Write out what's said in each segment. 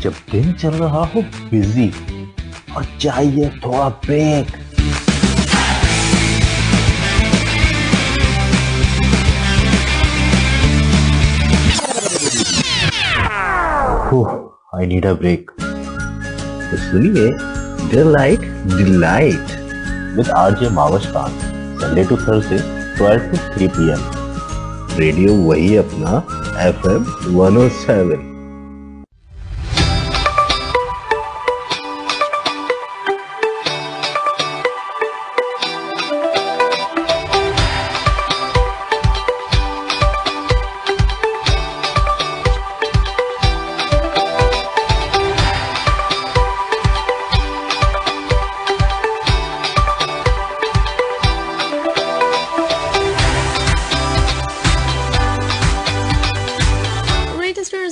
जब दिन चल रहा हो बिजी और चाहिए थोड़ा break. I need a break. तो सुनिए delight delight with RJ Mavash Khan, Sunday to Thursday 12 to 3 PM। Radio वही अपना FM 107।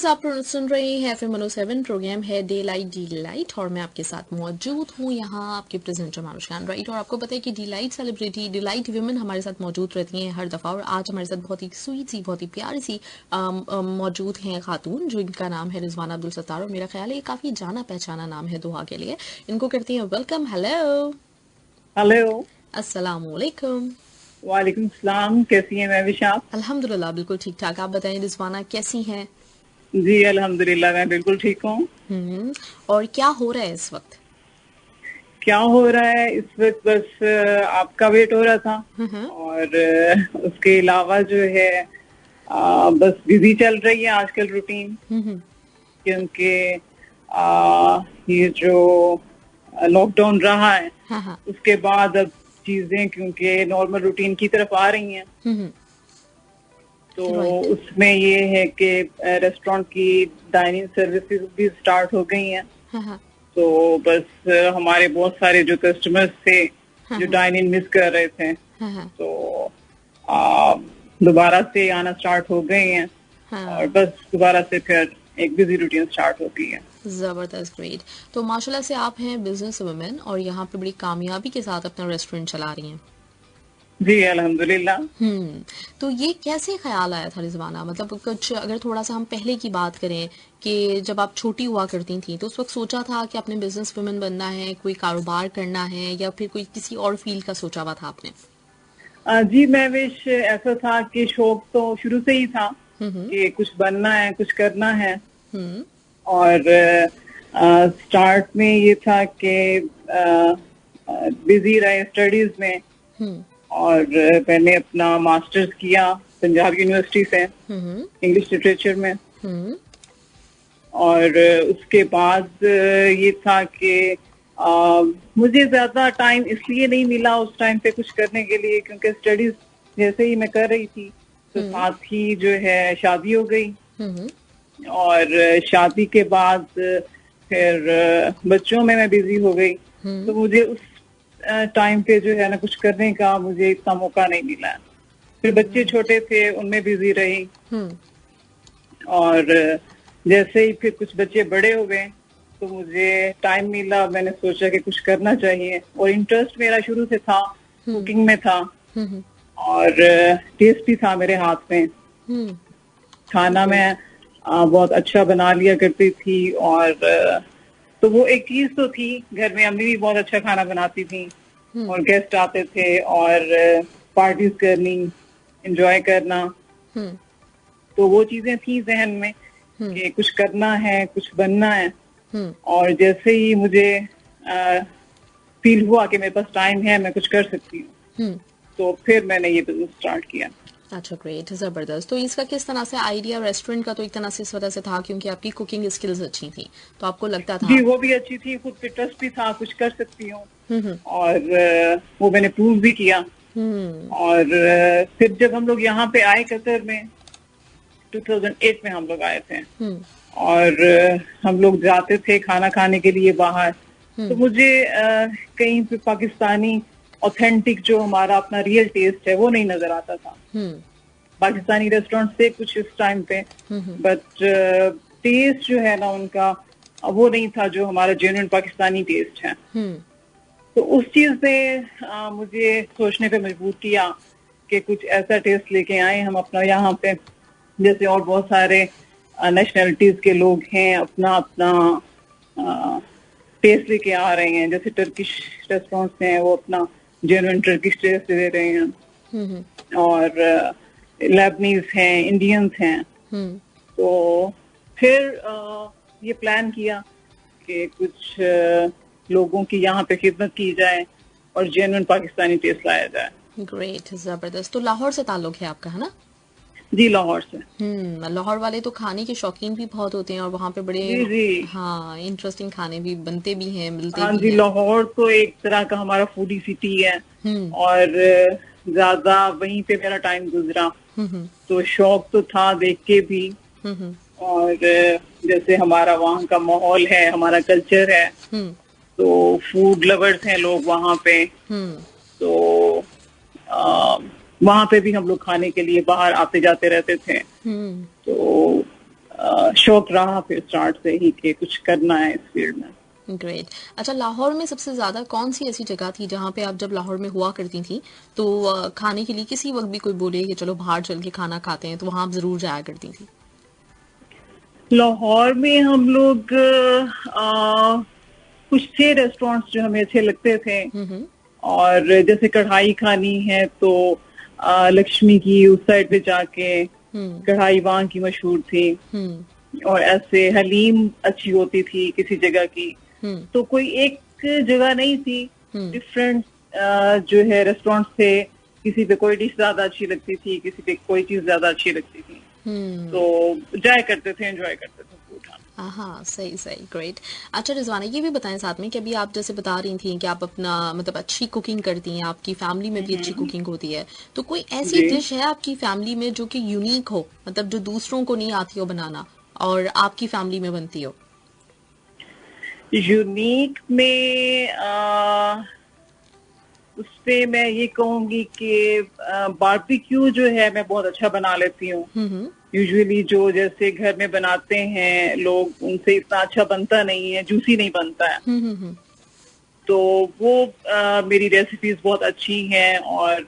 आप सुन रहे हैं FM 107। प्रोग्राम है डे लाइट डी लाइट और मैं आपके साथ मौजूद हूँ यहाँ आपके प्रेजेंटर मानुष खान, राइट। और आपको पता है कि डिलाइट सेलिब्रिटी, डिलाइट वुमेन हमारे साथ मौजूद रहती हैं हर दफ़ा। और आज हमारे साथ बहुत ही स्वीट सी, बहुत ही प्यारी सी मौजूद हैं खातून, जो इनका नाम है रिजवाना अब्दुल सत्तार। और मेरा ख्याल है ये काफ़ी जाना पहचाना नाम है दुआ के लिए। इनको करती हैं वेलकम। हेलो हेलो, अस्सलाम वालेकुम। वालेकुम सलाम। कैसी हैं महविश आप? अल्हम्दुलिल्लाह बिल्कुल ठीक ठाक। आप बताएं रिजवाना कैसी हैं? जी अल्हम्दुलिल्लाह मैं बिल्कुल ठीक हूँ। और क्या हो रहा है इस वक्त? क्या हो रहा है इस वक्त? बस आपका वेट हो रहा था और उसके अलावा जो है बस बिजी चल रही है आजकल रूटीन, क्योंकि ये जो लॉकडाउन रहा है उसके बाद अब चीजें क्योंकि नॉर्मल रूटीन की तरफ आ रही हैं, तो उसमें ये है कि रेस्टोरेंट की डाइनिंग सर्विसेज भी स्टार्ट हो गई हैं। तो बस हमारे बहुत सारे जो कस्टमर्स थे जो डाइनिंग मिस कर रहे थे, तो दोबारा से आना स्टार्ट हो गए हैं और बस दोबारा से फिर एक बिजी रूटीन स्टार्ट हो गई है। जबरदस्त, ग्रेट। तो माशाल्लाह से आप हैं बिजनेस वुमेन और यहाँ पे बड़ी कामयाबी के साथ अपना रेस्टोरेंट चला रही हैं। जी अल्हम्दुलिल्लाह। तो ये कैसे ख्याल आया था रिजवाना? मतलब कुछ अगर थोड़ा सा हम पहले की बात करें कि जब आप छोटी हुआ करती थी तो उस वक्त सोचा था कि आपने बिजनेस वुमेन बनना है, कोई कारोबार करना है, या फिर कोई किसी और फील्ड का सोचा हुआ था आपने? जी महविश, ऐसा था कि शौक तो शुरू से ही था कि कुछ बनना है, कुछ करना है। और स्टार्ट में ये था कि बिजी रहे स्टडीज में और मैंने अपना मास्टर्स किया पंजाब यूनिवर्सिटी से इंग्लिश लिटरेचर में। और उसके बाद ये था कि मुझे ज्यादा टाइम इसलिए नहीं मिला उस टाइम पे कुछ करने के लिए, क्योंकि स्टडीज जैसे ही मैं कर रही थी तो साथ ही जो है शादी हो गई। और शादी के बाद फिर बच्चों में मैं बिजी हो गई, तो मुझे उस टाइम पे जो है ना कुछ करने का मुझे इतना मौका नहीं मिला। फिर बच्चे छोटे थे उनमें बिजी रही और जैसे ही फिर कुछ बच्चे बड़े हो गए तो मुझे टाइम मिला, मैंने सोचा कि कुछ करना चाहिए। और इंटरेस्ट मेरा शुरू से था, कुकिंग में था और टेस्ट भी था मेरे हाथ में। खाना मैं बहुत अच्छा बना लिया करती थी और तो वो एक चीज तो थी। घर में अम्मी भी बहुत अच्छा खाना बनाती थी और गेस्ट आते थे और पार्टीज करनी, एंजॉय करना, तो वो चीजें थी जहन में कि कुछ करना है, कुछ बनना है। और जैसे ही मुझे फील हुआ कि मेरे पास टाइम है, मैं कुछ कर सकती हूँ, तो फिर मैंने ये बिजनेस स्टार्ट किया। अच्छा, ग्रेट, जबरदस्त। तो इसका किस तरह से आइडिया? रेस्टोरेंट का तो एक तरह से इस वजह से था क्योंकि आपकी कुकिंग स्किल्स अच्छी थी, तो आपको लगता था? जी वो भी अच्छी थी, खुद पे ट्रस्ट भी था, कुछ कर सकती हूँ और वो मैंने प्रूव भी किया। और फिर जब हम लोग यहाँ पे आए कतर में 2008 में हम लोग आए थे और हम लोग जाते थे खाना खाने के लिए बाहर, तो मुझे कहीं पे पाकिस्तानी ऑथेंटिक जो हमारा अपना रियल टेस्ट है वो नहीं नजर आता था। पाकिस्तानी रेस्टोरेंट से कुछ इस टाइम पे, बट टेस्ट जो है ना उनका वो नहीं था जो हमारा जेन्युइन पाकिस्तानी टेस्ट है। तो उस चीज ने मुझे सोचने पे मजबूर किया कि कुछ ऐसा टेस्ट लेके आए हम अपना यहाँ पे, जैसे और बहुत सारे नेशनैलिटीज के लोग हैं, अपना अपना टेस्ट लेके आ रहे हैं। जैसे टर्किश रेस्टोरेंट्स हैं, वो अपना जेन्युइन टर्किश टेस्ट दे रहे हैं, और लेबनीज हैं, इंडियंस हैं। तो फिर ये प्लान किया कि कुछ लोगों की यहाँ पे खिदमत की जाए और जेन्युइन पाकिस्तानी टेस्ट लाया जाए। ग्रेट, जबरदस्त। तो लाहौर से ताल्लुक है आपका, है ना? जी, लाहौर से। लाहौर वाले तो खाने के शौकीन भी बहुत होते हैं और वहाँ पे बड़े जी जी, हाँ इंटरेस्टिंग खाने भी बनते भी हैं, मिलते हाँ भी जी, हैं। लाहौर तो एक तरह का हमारा फूडी सिटी है, और ज्यादा वहीं पे मेरा टाइम गुजरा, तो शौक तो था देख के भी। और जैसे हमारा वहाँ का माहौल है, हमारा कल्चर है, तो फूड लवर्स हैं लोग वहाँ पे, तो वहाँ पे भी हम लोग खाने के लिए बाहर आते जाते रहते थे। तो शौक रहा फिर स्टार्ट से ही कि कुछ करना है इस फील्ड में। ग्रेट। अच्छा, लाहौर में सबसे ज्यादा कौन सी ऐसी जगह थी जहाँ पे आप जब लाहौर में हुआ करती थी तो खाने के लिए किसी वक्त भी कोई बोले कि चलो बाहर चल के खाना खाते हैं, तो वहां आप जरूर जाया करती थी? लाहौर में हम लोग कुछ थे रेस्टोरेंट्स जो हमें अच्छे लगते थे, और जैसे कढ़ाई खानी है तो लक्ष्मी की उस साइड पे जाके कढ़ाई वहाँ की मशहूर थी, और ऐसे हलीम अच्छी होती थी किसी जगह की। तो कोई एक जगह नहीं थी, डिफरेंट जो है रेस्टोरेंट्स थे, किसी पे कोई डिश ज्यादा अच्छी लगती थी, किसी पे कोई चीज ज्यादा अच्छी लगती थी, तो जाया करते थे, एंजॉय करते थे फूड। हाँ, सही सही, ग्रेट। अच्छा रिजवाना, ये भी बताएं साथ में कि अभी आप जैसे बता रही थी कि आप अपना मतलब अच्छी कुकिंग करती हैं, आपकी फैमिली में भी अच्छी कुकिंग होती है, तो कोई ऐसी जी। डिश है आपकी फैमिली में जो कि यूनिक हो, मतलब जो दूसरों को नहीं आती हो बनाना और आपकी फैमिली में बनती हो? यूनिक में उसपे मैं ये कहूंगी कि बारबेक्यू जो है मैं बहुत अच्छा बना लेती हूँ। यूजुअली जो जैसे घर में बनाते हैं लोग, उनसे इतना अच्छा बनता नहीं है, जूसी नहीं बनता है। तो वो मेरी रेसिपीज बहुत अच्छी हैं, और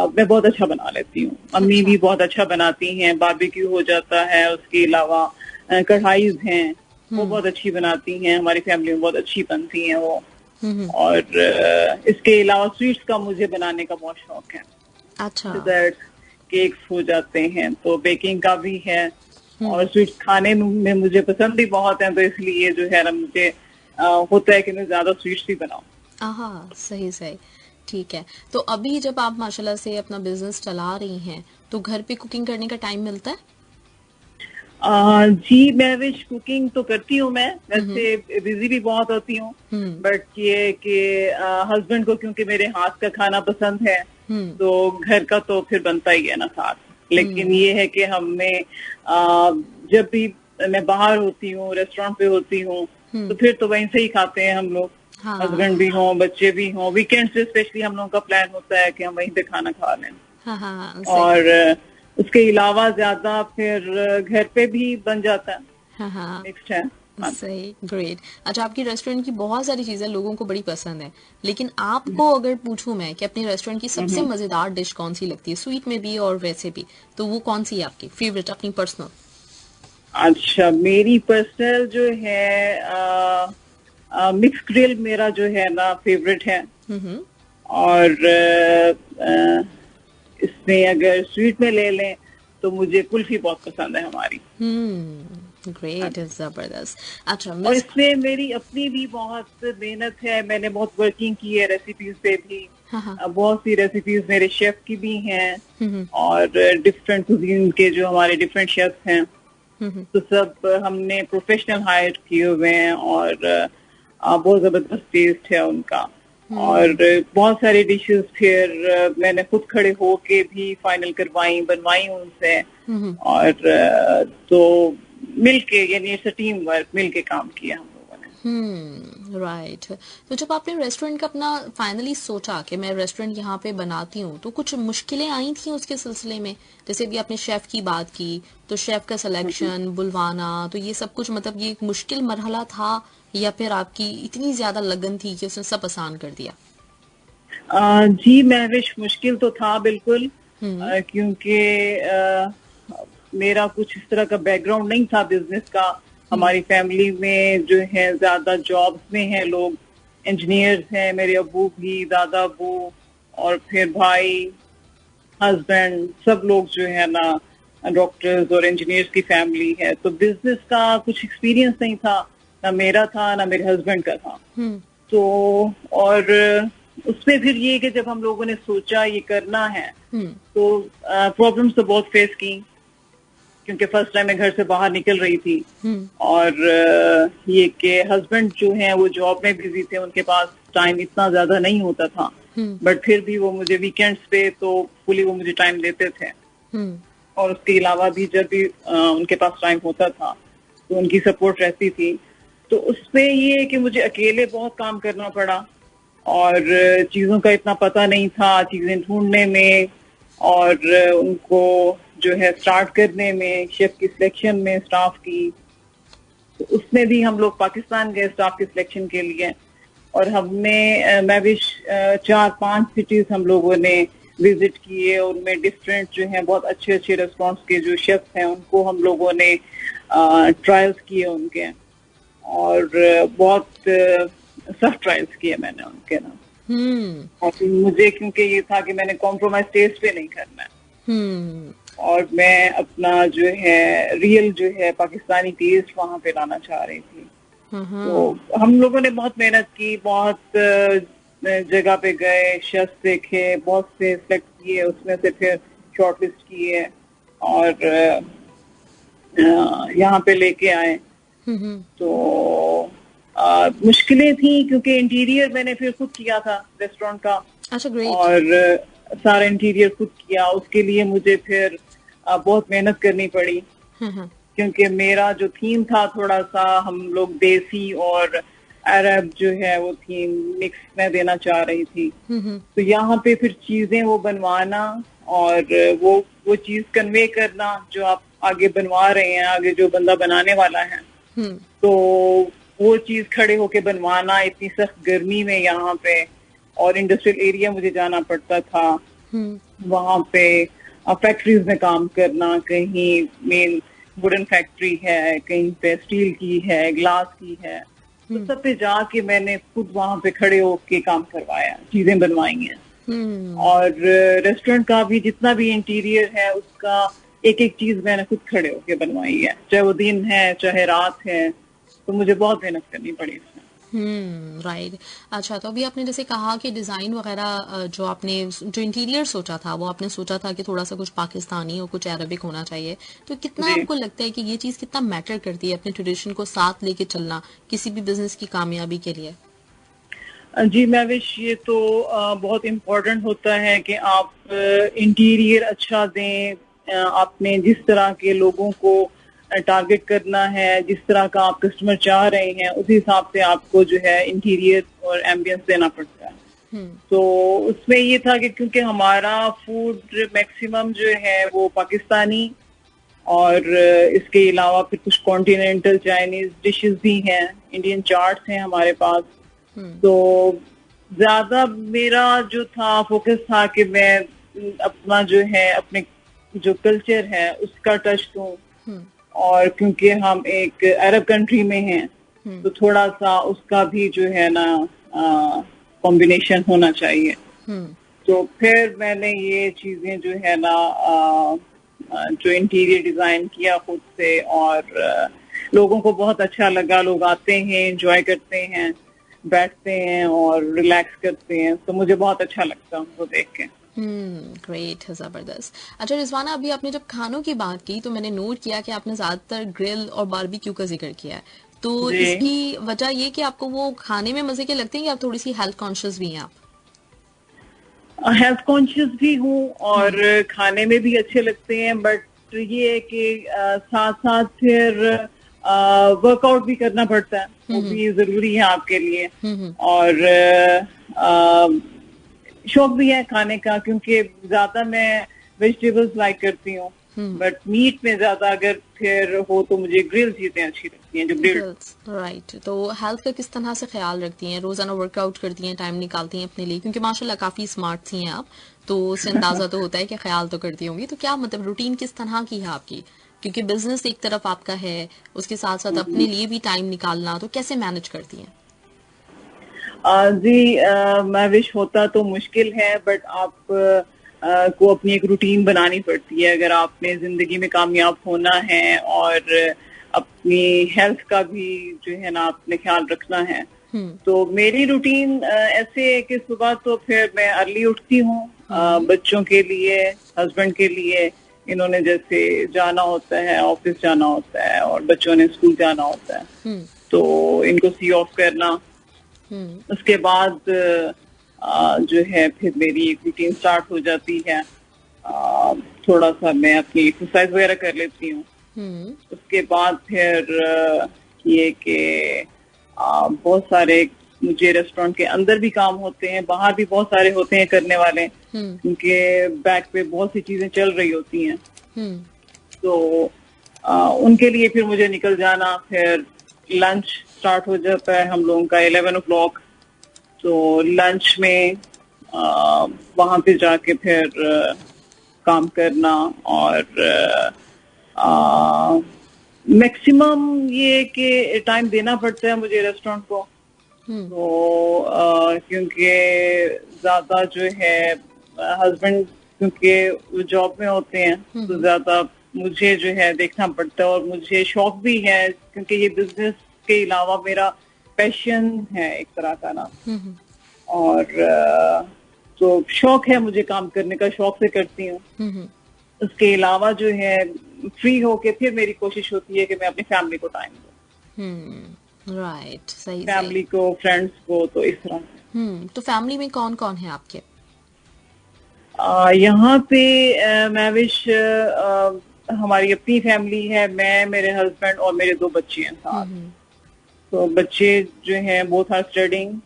मैं बहुत अच्छा बना लेती हूँ। अम्मी भी बहुत अच्छा बनाती हैं, बारबेक्यू हो जाता है, उसके अलावा कढ़ाईज हैं, वो बहुत अच्छी बनाती हैं, हमारी फैमिली में बहुत अच्छी बनती हैं वो। और इसके अलावा स्वीट्स का मुझे बनाने का बहुत शौक है। अच्छा, डिजर्ट केक्स हो जाते हैं, तो बेकिंग का भी है, और स्वीट्स खाने में मुझे पसंद भी बहुत है, तो इसलिए जो है ना मुझे होता है कि मैं ज्यादा स्वीट्स ही बनाऊं। हाँ, सही सही, ठीक है। तो अभी जब आप माशाल्लाह से अपना बिजनेस चला रही हैं तो घर पे कुकिंग करने का टाइम मिलता है? जी, मैं विश कुकिंग तो करती हूँ, मैं वैसे बिजी भी बहुत होती हूँ, बट ये कि हस्बैंड को क्योंकि मेरे हाथ का खाना पसंद है, तो घर का तो फिर बनता ही है ना साथ। लेकिन ये है कि हमें जब भी मैं बाहर होती हूँ, रेस्टोरेंट पे होती हूँ, तो फिर तो वहीं से ही खाते हैं हम लोग, हस्बैंड भी हों, बच्चे भी हों। वीकेंड से स्पेशली हम लोगों का प्लान होता है कि हम वहीं पे खाना खा लें। हाँ, और उसके अलावा ज्यादा फिर घर पे भी बन जाता है, हाँ, मिक्स्ड है। सही, ग्रेट। अच्छा, आपकी रेस्टोरेंट की बहुत सारी चीजें लोगों को बड़ी पसंद है, लेकिन आपको अगर पूछूं मैं कि अपने रेस्टोरेंट की सबसे मजेदार डिश कौन सी लगती है, स्वीट में भी और वैसे भी, तो वो कौन सी है आपकी फेवरेट, अपनी पर्सनल? अच्छा, मेरी पर्सनल जो है मिक्स ग्रिल मेरा जो है ना फेवरेट है। और इसमें अगर स्वीट में ले लें तो मुझे कुल्फी बहुत पसंद है हमारी। ग्रेट, जबरदस्त। अच्छा, और इसमें मेरी अपनी भी बहुत मेहनत है, मैंने बहुत वर्किंग की है रेसिपीज पे भी। बहुत सी रेसिपीज मेरे शेफ की भी हैं, और डिफरेंट कुजीन के जो हमारे डिफरेंट शेफ्स हैं, तो सब हमने प्रोफेशनल हायर किए हुए हैं, और बहुत जबरदस्त टेस्ट है उनका। और बहुत सारी डिशेस फिर मैंने खुद खड़े होके भी फाइनल करवाई, बनवाई उनसे। और तो मिलके, यानी इट्स अ टीम वर्क, मिलके काम किया हम लोगों ने। राइट। तो जब आपने रेस्टोरेंट का अपना फाइनली सोचा कि मैं रेस्टोरेंट यहाँ पे बनाती हूँ, तो कुछ मुश्किलें आई थी उसके सिलसिले में? जैसे अभी आपने शेफ की बात की, तो शेफ का सिलेक्शन, बुलवाना, तो ये सब कुछ मतलब ये एक मुश्किल मरहला था, या फिर आपकी इतनी ज्यादा लगन थी कि उसने सब आसान कर दिया? जी, महविश मुश्किल तो था बिल्कुल, क्योंकि मेरा कुछ इस तरह का बैकग्राउंड नहीं था बिजनेस का। हमारी फैमिली में जो है ज्यादा जॉब्स में है लोग, इंजीनियर्स हैं, मेरे अब्बू भी, दादा अब्बू, और फिर भाई, हस्बैंड, सब लोग जो है ना डॉक्टर्स और इंजीनियर्स की फैमिली है। तो बिजनेस का कुछ एक्सपीरियंस नहीं था, ना मेरा था ना मेरे हस्बैंड का था। तो और उसमें फिर ये कि जब हम लोगों ने सोचा ये करना है तो प्रॉब्लम्स तो बहुत फेस की, क्योंकि फर्स्ट टाइम मैं घर से बाहर निकल रही थी। और ये कि हस्बैंड जो हैं वो जॉब में बिजी थे, उनके पास टाइम इतना ज्यादा नहीं होता था, बट फिर भी वो मुझे वीकेंड्स पे तो फुली वो मुझे टाइम देते थे। और उसके अलावा भी जब भी उनके पास टाइम होता था तो उनकी सपोर्ट रहती थी। तो उसमें ये है कि मुझे अकेले बहुत काम करना पड़ा, और चीजों का इतना पता नहीं था, चीजें ढूंढने में और उनको जो है स्टार्ट करने में, शेफ की सिलेक्शन में, स्टाफ की। तो उसमें भी हम लोग पाकिस्तान गए स्टाफ की सिलेक्शन के लिए, और हमने मैं भी 4-5 सिटीज हम लोगों ने विजिट किए, और उनमें डिफरेंट जो है बहुत अच्छे अच्छे रेस्टोरेंट्स के जो शेफ्स हैं उनको हम लोगों ने ट्रायल्स किए उनके, और बहुत सख्त ट्रायल्स किए मैंने उनके ना। और फिर मुझे क्योंकि ये था कि मैंने कॉम्प्रोमाइज टेस्ट पे नहीं करना है, और मैं अपना जो है रियल जो है पाकिस्तानी टेस्ट वहां पे लाना चाह रही थी। तो हम लोगों ने बहुत मेहनत की, बहुत जगह पे गए, शेफ देखे, बहुत से सिलेक्ट किए, उसमें से फिर शॉर्टलिस्ट किए और यहाँ पे लेके आए। तो मुश्किलें थी क्योंकि इंटीरियर मैंने फिर खुद किया था रेस्टोरेंट का। अच्छा, ग्रेट। और सारा इंटीरियर खुद किया, उसके लिए मुझे फिर बहुत मेहनत करनी पड़ी, क्योंकि मेरा जो थीम था थोड़ा सा हम लोग देसी और अरब जो है वो थीम मिक्स में देना चाह रही थी। तो यहाँ पे फिर चीजें वो बनवाना और वो चीज कन्वे करना जो आप आगे बनवा रहे हैं, आगे जो बंदा बनाने वाला है, तो वो चीज खड़े होके बनवाना इतनी सख्त गर्मी में यहाँ पे, और इंडस्ट्रियल एरिया मुझे जाना पड़ता था, वहां पे फैक्ट्रीज में काम करना, कहीं मेन वुडन फैक्ट्री है, कहीं पे स्टील की है, ग्लास की है, तो सब पे जाके मैंने खुद वहां पे खड़े होके काम करवाया, चीजें बनवाई हैं। और रेस्टोरेंट का भी जितना भी इंटीरियर है उसका एक एक चीज मैंने खुद खड़े होके बनवाई है, चाहे वो दिन है चाहे रात है, तो मुझे बहुत मेहनत करनी पड़ी इसमें। राइट। अच्छा, तो अभी आपने जैसे कहा कि डिजाइन वगैरह जो आपने जो इंटीरियर सोचा था वो आपने सोचा था कि थोड़ा सा कुछ पाकिस्तानी और कुछ अरबिक होना चाहिए, तो कितना आपको लगता है कि ये चीज कितना मैटर करती है अपने ट्रेडिशन को साथ लेके चलना किसी भी बिजनेस की कामयाबी के लिए? जी महविश, ये तो बहुत इम्पोर्टेंट होता है कि आप इंटीरियर अच्छा दें, आपने जिस तरह के लोगों को टारगेट करना है, जिस तरह का आप कस्टमर चाह रहे हैं, उसी हिसाब से आपको जो है इंटीरियर और एम्बियंस देना पड़ता है। तो उसमें ये था कि क्योंकि हमारा फूड मैक्सिमम जो है वो पाकिस्तानी, और इसके अलावा फिर कुछ कॉन्टिनेंटल चाइनीज डिशेस भी हैं, इंडियन चाट्स हैं हमारे पास, तो ज्यादा मेरा जो था फोकस था कि मैं अपना जो है अपने जो कल्चर है उसका टच दूं, और क्योंकि हम एक अरब कंट्री में हैं तो थोड़ा सा उसका भी जो है ना कॉम्बिनेशन होना चाहिए। तो फिर मैंने ये चीजें जो है ना जो इंटीरियर डिजाइन किया खुद से, और लोगों को बहुत अच्छा लगा, लोग आते हैं, एंजॉय करते हैं, बैठते हैं और रिलैक्स करते हैं, तो मुझे बहुत अच्छा लगता है उनको देख के। ग्रेट, जबरदस्त। अच्छा रिजवाना, अभी आपने जब खानों की बात की तो मैंने नोट किया कि आपने ज्यादातर ग्रिल और बारबेक्यू का जिक्र किया है, तो इसकी वजह ये कि आपको वो खाने में मजे के लगते हैं या आप थोड़ी सी हेल्थ कॉन्शियस भी हैं? आप हेल्थ कॉन्शियस भी हूँ और खाने में भी अच्छे लगते हैं, बट ये है कि साथ साथ फिर वर्कआउट भी करना पड़ता है, वो भी जरूरी है आपके लिए, और शौक भी है खाने का, क्योंकि ज्यादा मैं वेजिटेबल्स लाइक करती हूँ, बट मीट में ज्यादा अगर फिर हो तो मुझे ग्रिल चीजें अच्छी लगती हैं, जो ग्रिल्स। राइट। तो हेल्थ का किस तरह से ख्याल रखती हैं? रोजाना वर्कआउट करती हैं, टाइम निकालती हैं अपने लिए, क्योंकि माशाल्लाह काफी स्मार्ट सी हैं आप, तो उससे अंदाजा तो होता है कि ख्याल तो करती होंगी, तो क्या मतलब रूटीन किस तरह की है आपकी? क्योंकि बिजनेस एक तरफ आपका है, उसके साथ साथ अपने लिए भी टाइम निकालना, तो कैसे मैनेज करती हैं? जी, मैं विश होता तो मुश्किल है, बट आप को अपनी एक रूटीन बनानी पड़ती है अगर आपने जिंदगी में कामयाब होना है, और अपनी हेल्थ का भी जो है ना आपने ख्याल रखना है। तो मेरी रूटीन ऐसे है कि सुबह तो फिर मैं अर्ली उठती हूँ, बच्चों के लिए, हस्बैंड के लिए। इन्होंने जैसे जाना होता है, ऑफिस जाना होता है, और बच्चों ने स्कूल जाना होता है, तो इनको सी ऑफ करना। उसके बाद जो है फिर मेरी एक रूटीन स्टार्ट हो जाती है। थोड़ा सा मैं अपनी एक्सरसाइज वगैरह कर लेती हूँ। उसके बाद फिर ये कि बहुत सारे मुझे रेस्टोरेंट के अंदर भी काम होते हैं, बाहर भी बहुत सारे होते हैं करने वाले, क्योंकि बैक पे बहुत सी चीजें चल रही होती हैं। तो उनके लिए फिर मुझे निकल जाना। फिर लंच स्टार्ट हो जाता है हम लोगों का 11 o'clock। तो लंच में वहां पे जाके फिर काम करना, और मैक्सिमम ये कि टाइम देना पड़ता है मुझे रेस्टोरेंट को। तो क्योंकि ज्यादा जो है हस्बैंड क्योंकि जॉब में होते हैं, तो ज्यादा मुझे जो है देखना पड़ता है। और मुझे शौक भी है, क्योंकि ये बिजनेस के अलावा मेरा पैशन है एक तरह का ना। और तो शौक है मुझे काम करने का, शौक से करती हूँ। उसके अलावा जो है फ्री होके फिर मेरी कोशिश होती है कि मैं अपनी फैमिली को टाइम दूँ। राइट, सही फैमिली को, फ्रेंड्स को, तो इस तरह। तो फैमिली में कौन कौन है आपके? यहाँ पे मैं विश हमारी अपनी फैमिली है, मैं, मेरे हस्बैंड और मेरे 2 बच्चे हैं साथ। तो बच्चे जो हैं बोथ आर स्टडिंग,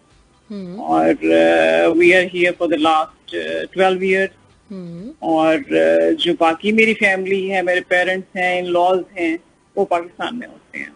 और we are here for the last 12 years। और जो बाकी मेरी फैमिली है, मेरे पेरेंट्स हैं, इन लॉज हैं, वो पाकिस्तान में होते हैं।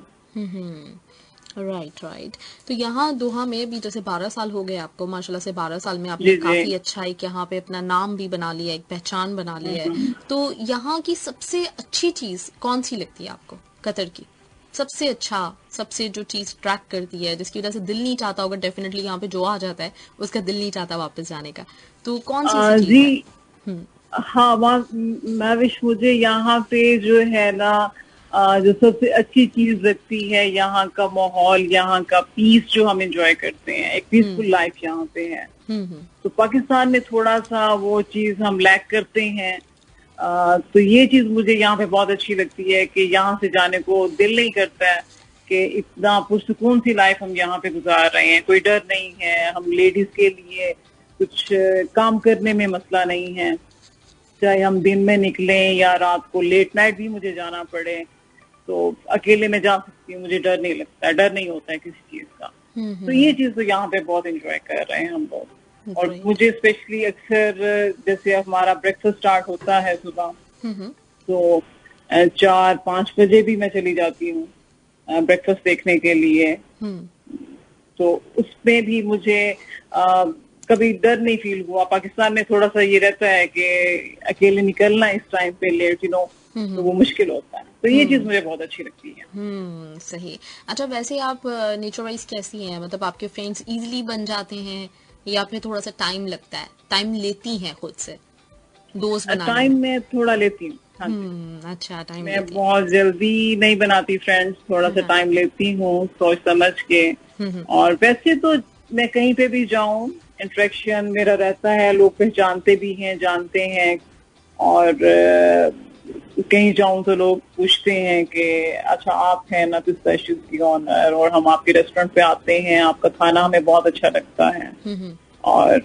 राइट। तो यहाँ दोहा में भी जैसे 12 साल हो गए आपको, माशाल्लाह से 12 साल में आपने काफी अच्छा एक यहाँ पे अपना नाम भी बना लिया, एक पहचान बना लिया है। तो यहाँ की सबसे अच्छी चीज कौन सी लगती है आपको कतर की? सबसे अच्छा, सबसे जो चीज ट्रैक करती है, जिसकी वजह से दिल नहीं चाहता होगा, डेफिनेटली यहाँ पे जो आ जाता है उसका दिल नहीं चाहता वापस जाने का, तो कौन सी चीज है? हाँ, मैं विश मुझे यहाँ पे जो है ना जो सबसे अच्छी चीज लगती है, यहाँ का माहौल, यहाँ का पीस जो हम एंजॉय करते हैं, एक पीसफुल लाइफ यहाँ पे है। तो पाकिस्तान में थोड़ा सा वो चीज हम लैक करते हैं। तो ये चीज मुझे यहाँ पे बहुत अच्छी लगती है कि यहाँ से जाने को दिल नहीं करता है, कि इतना पुरसुकून सी लाइफ हम यहाँ पे गुजार रहे हैं, कोई डर नहीं है। हम लेडीज के लिए कुछ काम करने में मसला नहीं है, चाहे हम दिन में निकलें या रात को लेट नाइट भी मुझे जाना पड़े, तो अकेले में जा सकती हूँ, मुझे डर नहीं लगता है, डर नहीं होता है किसी चीज का। तो ये चीज तो यहाँ पे बहुत एंजॉय कर रहे हैं हम लोग। और मुझे स्पेशली अक्सर जैसे हमारा ब्रेकफास्ट स्टार्ट होता है सुबह, तो 4-5 बजे भी मैं चली जाती हूँ ब्रेकफास्ट देखने के लिए। तो उसमें भी मुझे कभी डर नहीं फील हुआ। पाकिस्तान में थोड़ा सा ये रहता है कि अकेले निकलना इस टाइम पे लेट, तो वो मुश्किल होता है। तो ये चीज मुझे बहुत अच्छी लगती है। सही। अच्छा, वैसे आप नेचर वाइज कैसी हैं? मतलब आपके फ्रेंड्स इजीली बन जाते हैं या फिर थोड़ा सा टाइम लगता है? टाइम लेती हैं खुद से दोस्त बनाने? टाइम में थोड़ा लेती हूँ। अच्छा, टाइम मैं बहुत जल्दी नहीं बनाती फ्रेंड्स, थोड़ा सा टाइम लेती हूँ सोच समझ के। और वैसे तो मैं कहीं पे भी जाऊँ, इंटरेक्शन मेरा रहता है, लोग पहचानते भी हैं, जानते हैं। और कहीं जाऊं तो लोग पूछते हैं कि अच्छा आप हैं ना पिस्ताशियोज की ऑनर, और हम आपके रेस्टोरेंट पे आते हैं, आपका खाना हमें बहुत अच्छा लगता है। और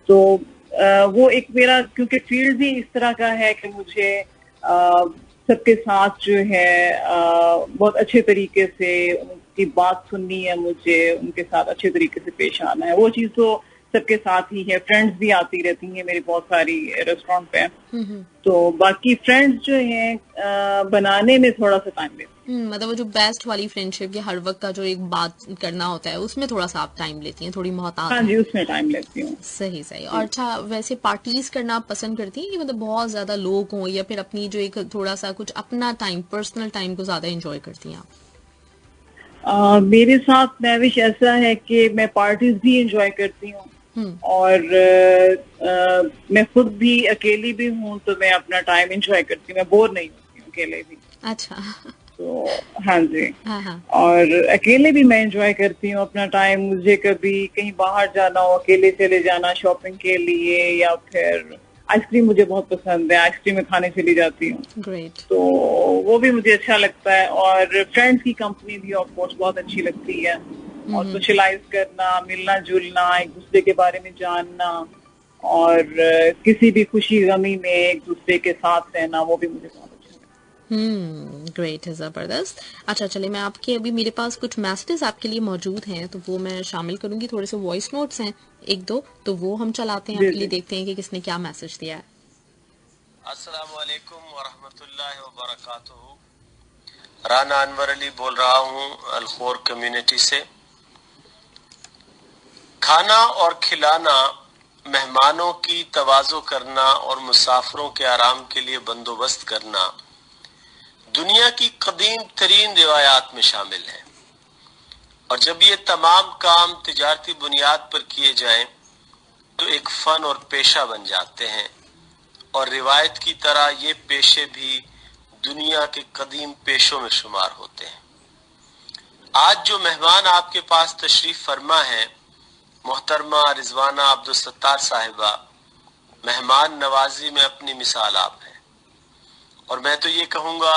तो वो एक मेरा, क्योंकि फील्ड भी इस तरह का है कि मुझे सबके साथ जो है बहुत अच्छे तरीके से उनकी बात सुननी है, मुझे उनके साथ अच्छे तरीके से पेश आना है। वो चीज तो सबके साथ ही है। फ्रेंड्स भी आती रहती हैं मेरी बहुत सारी रेस्टोरेंट पे। तो बाकी फ्रेंड्स जो हैं बनाने में थोड़ा सा टाइम लेती मतलब वो जो बेस्ट वाली फ्रेंडशिप के हर वक्त का जो एक बात करना होता है उसमें थोड़ा सा आप टाइम लेती हैं, थोड़ी मोहतात हाँ हैं। जी, उसमें टाइम लेती हूँ। सही सही। और अच्छा, वैसे पार्टीज करना आप पसंद करती हैं कि मतलब बहुत ज्यादा लोग हों, या फिर अपनी जो एक थोड़ा सा कुछ अपना टाइम, पर्सनल टाइम को ज्यादा एंजॉय करती हैं आप? मेरे साथ मैविश ऐसा है कि मैं पार्टीज भी एंजॉय करती हूँ, हम्म। और मैं खुद भी अकेली भी हूँ, तो मैं अपना टाइम एंजॉय करती हूँ, मैं बोर नहीं होती हूँ अकेले भी। अच्छा। तो हाँ जी, हाँ हाँ। और अकेले भी मैं एंजॉय करती हूँ अपना टाइम। मुझे कभी कहीं बाहर जाना हो, अकेले चले जाना शॉपिंग के लिए, या फिर आइसक्रीम मुझे बहुत पसंद है, आइसक्रीम में खाने चली जाती हूँ, ग्रेट। तो वो भी मुझे अच्छा लगता है। और फ्रेंड्स की कंपनी भी ऑफ कोर्स बहुत अच्छी लगती है, और सोशलाइज करना, मिलना जुलना, एक दूसरे के बारे में जानना, और किसी भी खुशी गमी में एक दूसरे के साथ रहना, वो भी मुझे बहुत अच्छा लगता ग्रेट है, जबरदस्त। अच्छा चलिए, मैं आपके अभी मेरे पास कुछ मैसेजेस आपके लिए मौजूद हैं, तो वो मैं शामिल करूंगी। थोड़े से वॉइस नोट्स हैं एक दो, तो वो हम चलाते हैं है। जी आपके लिए, जी। देखते हैं कि किसने क्या मैसेज दिया है। अस्सलाम वालेकुम वरहमतुल्लाहि वबरकातुहू। राना अनवर अली बोल रहा हूँ अलखोर कम्युनिटी से। खाना और खिलाना, मेहमानों की तवाज़ो करना और मुसाफिरों के आराम के लिए बंदोबस्त करना दुनिया की कदीम तरीन रिवायात में शामिल है, और जब ये तमाम काम तिजारती बुनियाद पर किए जाएं तो एक फन और पेशा बन जाते हैं, और रिवायत की तरह ये पेशे भी दुनिया के कदीम पेशों में शुमार होते हैं। आज जो मेहमान आपके पास तशरीफ फरमा है, मोहतरमा रिजवाना अब्दुल सत्तार साहिबा, मेहमान नवाजी में अपनी मिसाल आप हैं। और मैं तो ये कहूँगा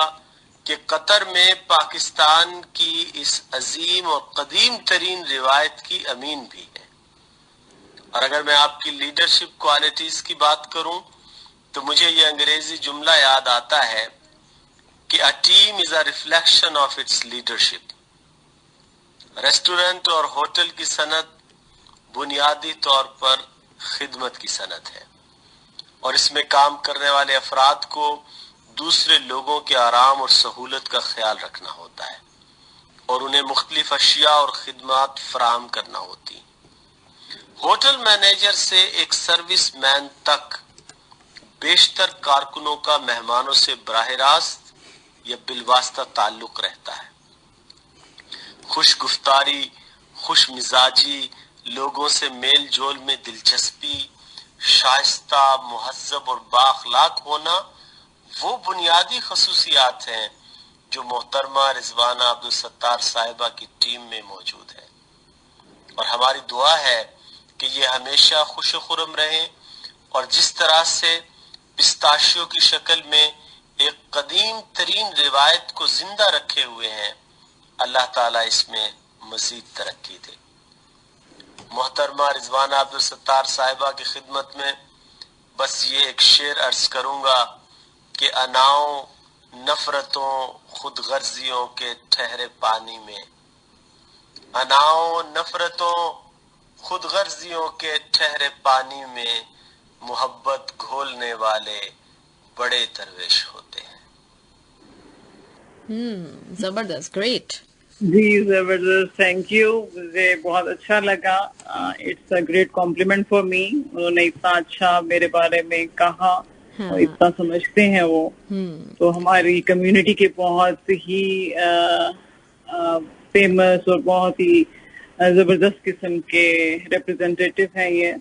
कि कतर में पाकिस्तान की इस अजीम और कदीम तरीन रिवायत की अमीन भी है। और अगर मैं आपकी लीडरशिप क्वालिटीज की बात करूं तो मुझे ये अंग्रेजी जुमला याद आता है कि a team is a reflection of its leadership. Restaurant और होटल की सनत बुनियादी तौर पर खिदमत की सनत है, और इसमें काम करने वाले अफराद को दूसरे लोगों के आराम और सहूलत का ख्याल रखना होता है, और उन्हें मुख्तलिफ अशिया और खिदमात फराहम करना होती। होटल मैनेजर से एक सर्विस मैन तक बेशतर कारकुनों का मेहमानों से बराह रास्त या बिलवास्ता ताल्लुक रहता है। खुश गुफ्तारी, खुश मिजाजी, लोगों से मेल जोल में दिलचस्पी, शाइस्ता, मुहज्जब और बाअखलाक होना वो बुनियादी खसूसियात हैं जो मोहतरमा रिजवाना अब्दुल सत्तार साहिबा की टीम में मौजूद है, और हमारी दुआ है कि ये हमेशा खुश खुरम रहें, और जिस तरह से पिस्ताशियों की शक्ल में एक कदीम तरीन रिवायत को जिंदा रखे हुए हैं, अल्लाह ताला इसमें मजीद तरक्की दे। मोहतरमा रिजवाना अब्दुल सत्तार साहिबा की खिदमत में बस ये एक शेर अर्ज करूंगा कि अनाओं नफरतों खुद गर्जियों के ठहरे पानी में, अनाओं नफरतों खुद गर्जियों के ठहरे पानी में, मोहब्बत घोलने वाले बड़े दरवेश होते हैं। जबरदस्त, ग्रेट। जी जबरदस्त, थैंक यू, मुझे बहुत अच्छा लगा। It's a great complement for me. उन्होंने इतना अच्छा मेरे बारे में कहा, हाँ और इतना समझते हैं वो, तो हमारी कम्युनिटी के बहुत ही फेमस और बहुत ही जबरदस्त किस्म के रिप्रेजेंटेटिव हैं ये।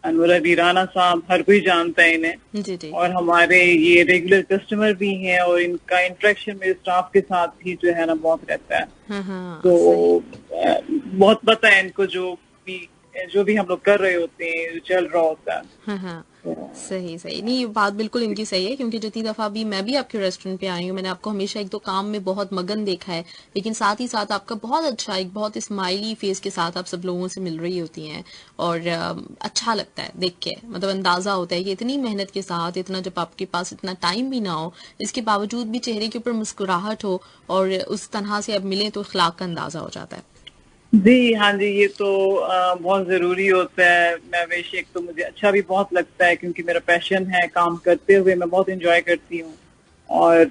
अनवर अली राना साहब, हर कोई जानता है इन्हें, जी जी। और हमारे ये रेगुलर कस्टमर भी हैं, और इनका इंटरेक्शन मेरे स्टाफ के साथ भी जो है ना बहुत रहता है। हाँ हाँ, तो सही। बहुत पता है इनको, जो भी हम लोग कर रहे होते हैं, जो चल रहा होता है। हाँ हाँ, तो सही सही। नहीं, ये बात बिल्कुल इनकी सही है, क्योंकि जितनी दफा भी मैं भी आपके रेस्टोरेंट पे आई हूँ, मैंने आपको हमेशा एक दो काम में बहुत मगन देखा है, लेकिन साथ ही साथ आपका बहुत अच्छा, एक बहुत स्माइली फेस के साथ आप सब लोगों से मिल रही होती हैं, और अच्छा लगता है देख के। मतलब अंदाजा होता है कि इतनी मेहनत के साथ, इतना जब आपके पास इतना टाइम भी ना हो, इसके बावजूद भी चेहरे के ऊपर मुस्कुराहट हो, और उस तरह से अब मिले तो इखलाक का अंदाजा हो जाता है। जी हाँ जी, ये तो बहुत जरूरी होता है। मैं वैसे एक तो मुझे अच्छा भी बहुत लगता है, क्योंकि मेरा पैशन है, काम करते हुए मैं बहुत एंजॉय करती हूँ, और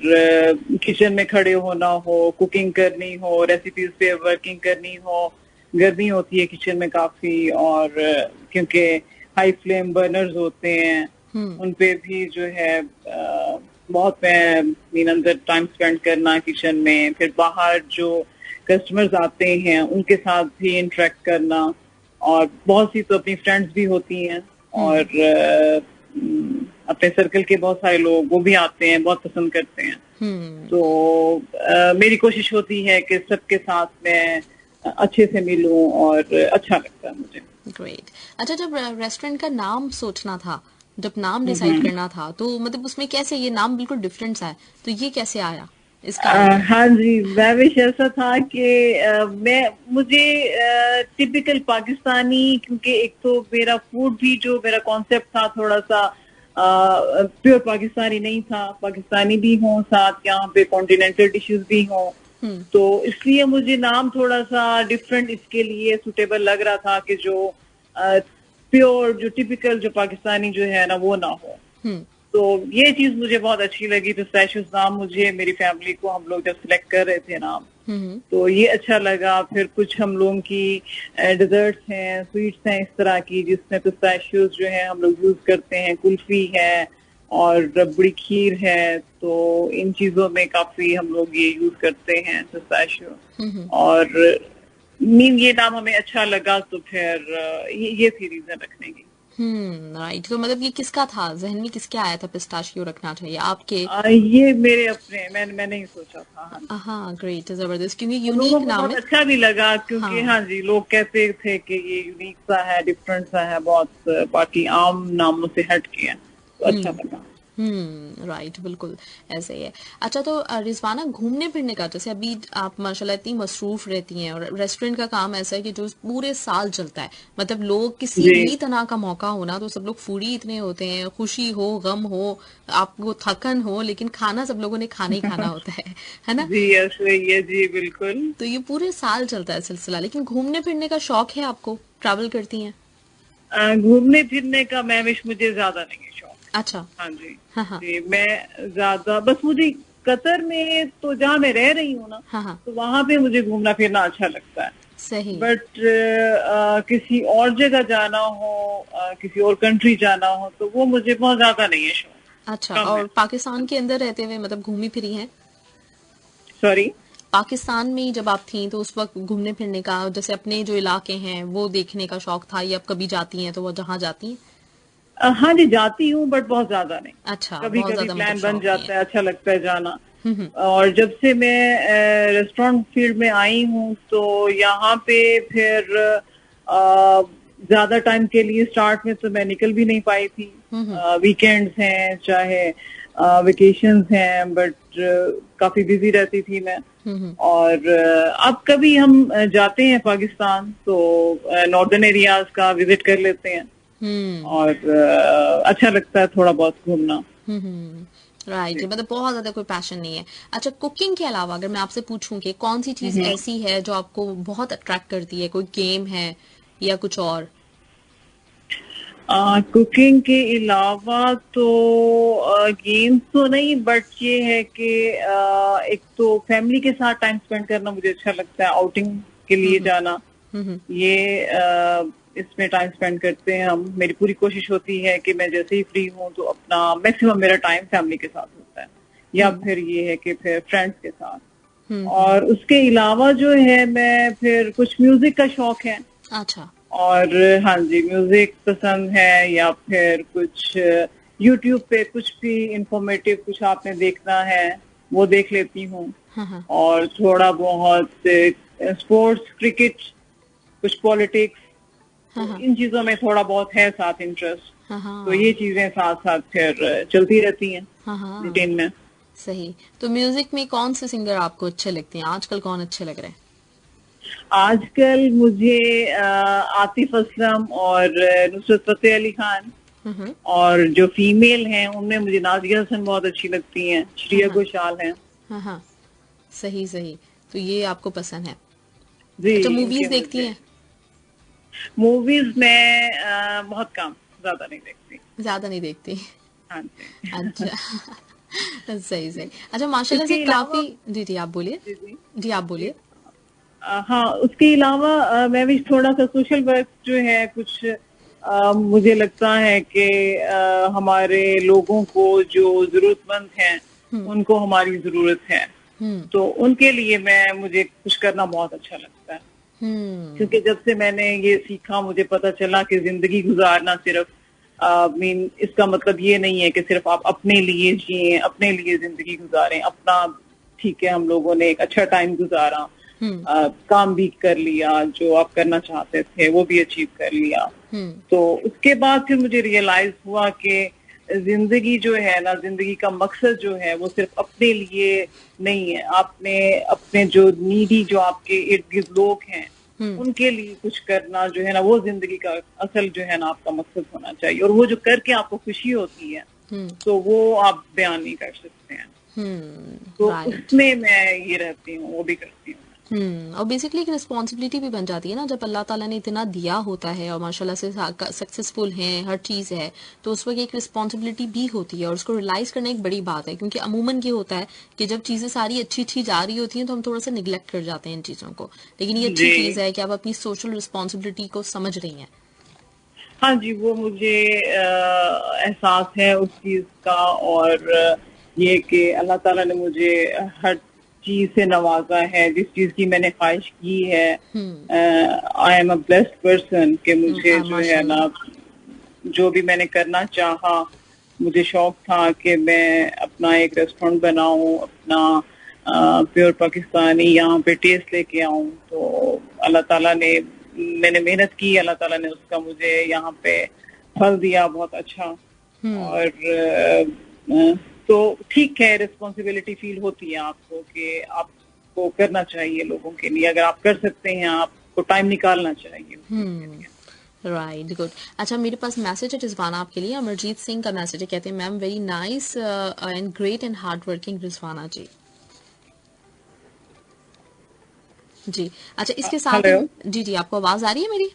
किचन में खड़े होना हो, कुकिंग करनी हो, रेसिपीज पे वर्किंग करनी हो, गर्मी होती है किचन में काफी, और क्योंकि हाई फ्लेम बर्नर्स होते हैं उन पे भी जो है बहुत मैं अंदर टाइम स्पेंड करना किचन में, फिर बाहर जो कस्टमर्स आते हैं उनके साथ भी इंटरेक्ट करना, और बहुत सी तो अपनी फ्रेंड्स भी होती हैं, और अपने सर्कल के बहुत सारे लोग वो भी आते हैं, बहुत पसंद करते हैं। तो मेरी कोशिश होती है कि सबके साथ मैं अच्छे से मिलूं और अच्छा लगता है मुझे। ग्रेट। अच्छा, जब रेस्टोरेंट का नाम सोचना था, जब नाम डिसाइड करना था, तो मतलब उसमें कैसे ये नाम बिल्कुल डिफरेंट सा है, तो ये कैसे आया इसका? हाँ जी, वैविश ऐसा था कि मुझे टिपिकल पाकिस्तानी, क्योंकि एक तो मेरा फूड भी जो मेरा कॉन्सेप्ट था थोड़ा सा प्योर पाकिस्तानी नहीं था, पाकिस्तानी भी हो, साथ यहाँ पे कॉन्टिनेंटल डिशेस भी हों, तो इसलिए मुझे नाम थोड़ा सा डिफरेंट इसके लिए सुटेबल लग रहा था कि जो प्योर जो टिपिकल जो पाकिस्तानी जो है ना वो ना हो। तो ये चीज मुझे बहुत अच्छी लगी। तो पिस्ताशियोस नाम मुझे, मेरी फैमिली को, हम लोग जब सिलेक्ट कर रहे थे नाम, तो ये अच्छा लगा। फिर कुछ हम लोगों की डेजर्ट्स हैं, स्वीट्स हैं इस तरह की जिसमें पिस्ताशियोस जो है हम लोग यूज करते हैं, कुल्फी है और रबड़ी खीर है, तो इन चीजों में काफी हम लोग ये यूज करते हैं पिस्ताशियो। और ये नाम हमें अच्छा लगा, तो फिर ये थी रीजन रखने की। राइट। तो मतलब ये किसका था, जहन में किसके आया था पिस्ताशियो रखना चाहिए आपके? ये मेरे अपने, मैंने ही सोचा था। हाँ, ग्रेट, जबरदस्त, क्योंकि लोगों यूनिक को नाम बहुत है। अच्छा भी लगा, क्योंकि हाँ जी, लोग कहते थे कि ये यूनिक सा है, डिफरेंट सा है, बहुत बाकी आम नामों से हट के है, तो अच्छा लगा। राइट, बिल्कुल ऐसे ही है। अच्छा, तो रिजवाना, घूमने फिरने का, जैसे अभी आप माशाल्लाह इतनी मसरूफ रहती हैं, और रेस्टोरेंट का काम ऐसा है कि जो पूरे साल चलता है, मतलब लोग किसी भी तरह का मौका होना, तो सब लोग फूडी इतने होते हैं, खुशी हो, गम हो, आपको थकन हो, लेकिन खाना सब लोगों ने खाना ही खाना होता है ना? जी ऐसे ही है जी, बिल्कुल। तो ये पूरे साल चलता है सिलसिला, लेकिन घूमने फिरने का शौक है आपको? ट्रैवल करती हैं? घूमने फिरने का मैविश मुझे ज्यादा नहीं है शौक। अच्छा। हाँ जी। हाँ। जी, मैं ज्यादा बस मुझे कतर में, तो जहाँ मैं रह रही हूँ ना, हाँ। तो वहां पे मुझे घूमना फिरना अच्छा लगता है। सही। बट किसी और जगह जाना हो, किसी और कंट्री जाना हो, तो वो मुझे बहुत ज्यादा नहीं है शौक। अच्छा, और पाकिस्तान के अंदर रहते हुए मतलब घूमी फिरी हैं? सॉरी? पाकिस्तान में जब आप थी तो उस वक्त घूमने फिरने का, जैसे अपने जो इलाके हैं वो देखने का शौक था, या आप कभी जाती हैं तो वो जहाँ जाती हैं? हाँ जी, जाती हूँ, बट बहुत ज्यादा नहीं। अच्छा, कभी बहुत कभी ज्यादा प्लान मतलब बन शौक नहीं जाता है, अच्छा लगता है जाना। है। और जब से मैं रेस्टोरेंट फील्ड में आई हूँ, तो यहाँ पे फिर ज्यादा टाइम के लिए स्टार्ट में तो मैं निकल भी नहीं पाई थी। वीकेंड्स हैं, चाहे वेकेशंस हैं, बट काफी बिजी रहती थी मैं। और अब कभी हम जाते हैं पाकिस्तान, तो नॉर्दर्न एरियाज का विजिट कर लेते हैं, और अच्छा लगता है थोड़ा बहुत घूमना। राइट, मतलब बहुत ज्यादा कोई पैशन नहीं है। अच्छा, कुकिंग के अलावा अगर मैं आपसे पूछूं कि कौन सी चीज ऐसी है जो आपको बहुत अट्रैक्ट करती है, कोई गेम है या कुछ और? कुकिंग के अलावा तो गेम्स तो नहीं, बट ये है कि एक तो फैमिली के साथ टाइम स्पेंड करना मुझे अच्छा लगता है, आउटिंग के लिए जाना, ये इसमें टाइम स्पेंड करते हैं हम। मेरी पूरी कोशिश होती है कि मैं जैसे ही फ्री हूँ तो अपना मैक्सिमम मेरा टाइम फैमिली के साथ होता है, या फिर ये है कि फिर फ्रेंड्स के साथ। और उसके अलावा जो है, मैं फिर कुछ म्यूजिक का शौक है। अच्छा। और हाँ जी, म्यूजिक पसंद है, या फिर कुछ यूट्यूब पे कुछ भी इंफॉर्मेटिव कुछ आपने देखना है वो देख लेती हूँ। और थोड़ा बहुत स्पोर्ट्स, क्रिकेट, कुछ पॉलिटिक्स, इन चीजों में थोड़ा बहुत है साथ इंटरेस्ट। तो ये चीजें साथ साथ फिर चलती रहती हैं रूटीन में। सही। तो म्यूजिक में कौन से सिंगर आपको अच्छे लगते हैं आजकल, कौन अच्छे लग रहे हैं? आजकल मुझे आतिफ असलम और नुसरत फतेह अली खान, और जो फीमेल हैं उनमें मुझे नाज़िया हसन बहुत अच्छी लगती हैं, श्रेया घोषाल हैं। हाँ, सही सही। तो ये आपको पसंद है? जी। अच्छा, मूवीज देखती हैं? मूवीज में बहुत कम, ज्यादा नहीं देखती। ज्यादा नहीं देखती? हाँ जी। अच्छा। सही सही। अच्छा माशाल्लाह से काफी, जी आप बोलिए। जी आप बोलिए। हाँ, उसके अलावा मैं भी थोड़ा सा सोशल वर्क जो है कुछ मुझे लगता है कि हमारे लोगों को जो जरूरतमंद हैं उनको हमारी जरूरत है, तो उनके लिए मुझे कुछ करना बहुत अच्छा लगता है। क्योंकि जब से मैंने ये सीखा मुझे पता चला कि जिंदगी गुजारना सिर्फ इसका मतलब ये नहीं है कि सिर्फ आप अपने लिए जिए, अपने लिए जिंदगी गुजारें। अपना ठीक है, हम लोगों ने एक अच्छा टाइम गुजारा, काम भी कर लिया, जो आप करना चाहते थे वो भी अचीव कर लिया। तो उसके बाद फिर मुझे रियलाइज हुआ कि जिंदगी जो है ना, जिंदगी का मकसद जो है वो सिर्फ अपने लिए नहीं है। आपने अपने जो नीडी, जो आपके इर्द गिर्द लोग हैं, उनके लिए कुछ करना जो है ना, वो जिंदगी का असल जो है ना आपका मकसद होना चाहिए। और वो जो करके आपको खुशी होती है तो वो आप बयान नहीं कर सकते हैं। तो उसमें मैं ये रहती हूँ, वो भी करती हूँ। और बेसिकली एक रिस्पॉन्सिबिलिटी भी बन जाती है ना, जब अल्लाह ताला ने इतना दिया होता है और माशाल्लाह से सक्सेसफुल हैं, हर चीज़ है, तो उस वक्त एक रिस्पॉन्सिबिलिटी भी होती है और उसको रियलाइज करना एक बड़ी बात है। क्योंकि अमूमन ये होता है कि जब चीज़ें सारी अच्छी अच्छी जा रही होती हैं तो हम थोड़ा सा निगलेक्ट कर जाते हैं इन चीज़ों को, लेकिन ये अच्छी चीज़ है कि आप अपनी सोशल रिस्पॉन्सिबिलिटी को समझ रही हैं। हाँ जी, वो मुझे एहसास है उस चीज का, और ये कि अल्लाह ताला ने मुझे हर चीज से नवाजा है, जिस चीज की मैंने ख्वाहिश की है। I am a blessed person कि मुझे जो है ना, जो भी मैंने करना चाहा, मुझे शौक था कि मैं अपना एक रेस्टोरेंट बनाऊं, अपना प्योर पाकिस्तानी यहाँ पे टेस्ट लेके आऊं। तो अल्लाह ताला ने, मैंने मेहनत की, अल्लाह ताला ने उसका मुझे यहाँ पे फल दिया बहुत अच्छा। और तो ठीक है, रिस्पॉन्सिबिलिटी फील होती है आपको कि आपको करना चाहिए लोगों के लिए। अगर आप कर सकते हैं, आपको टाइम निकालना चाहिए। Right, good. अच्छा, मेरे पास मैसेज है रिजवाना आपके लिए। अमरजीत सिंह का मैसेज है, कहते हैं ma'am very nice and great and hard working Rizwana ji. जी अच्छा, इसके साथ जी आपको आवाज आ रही है मेरी?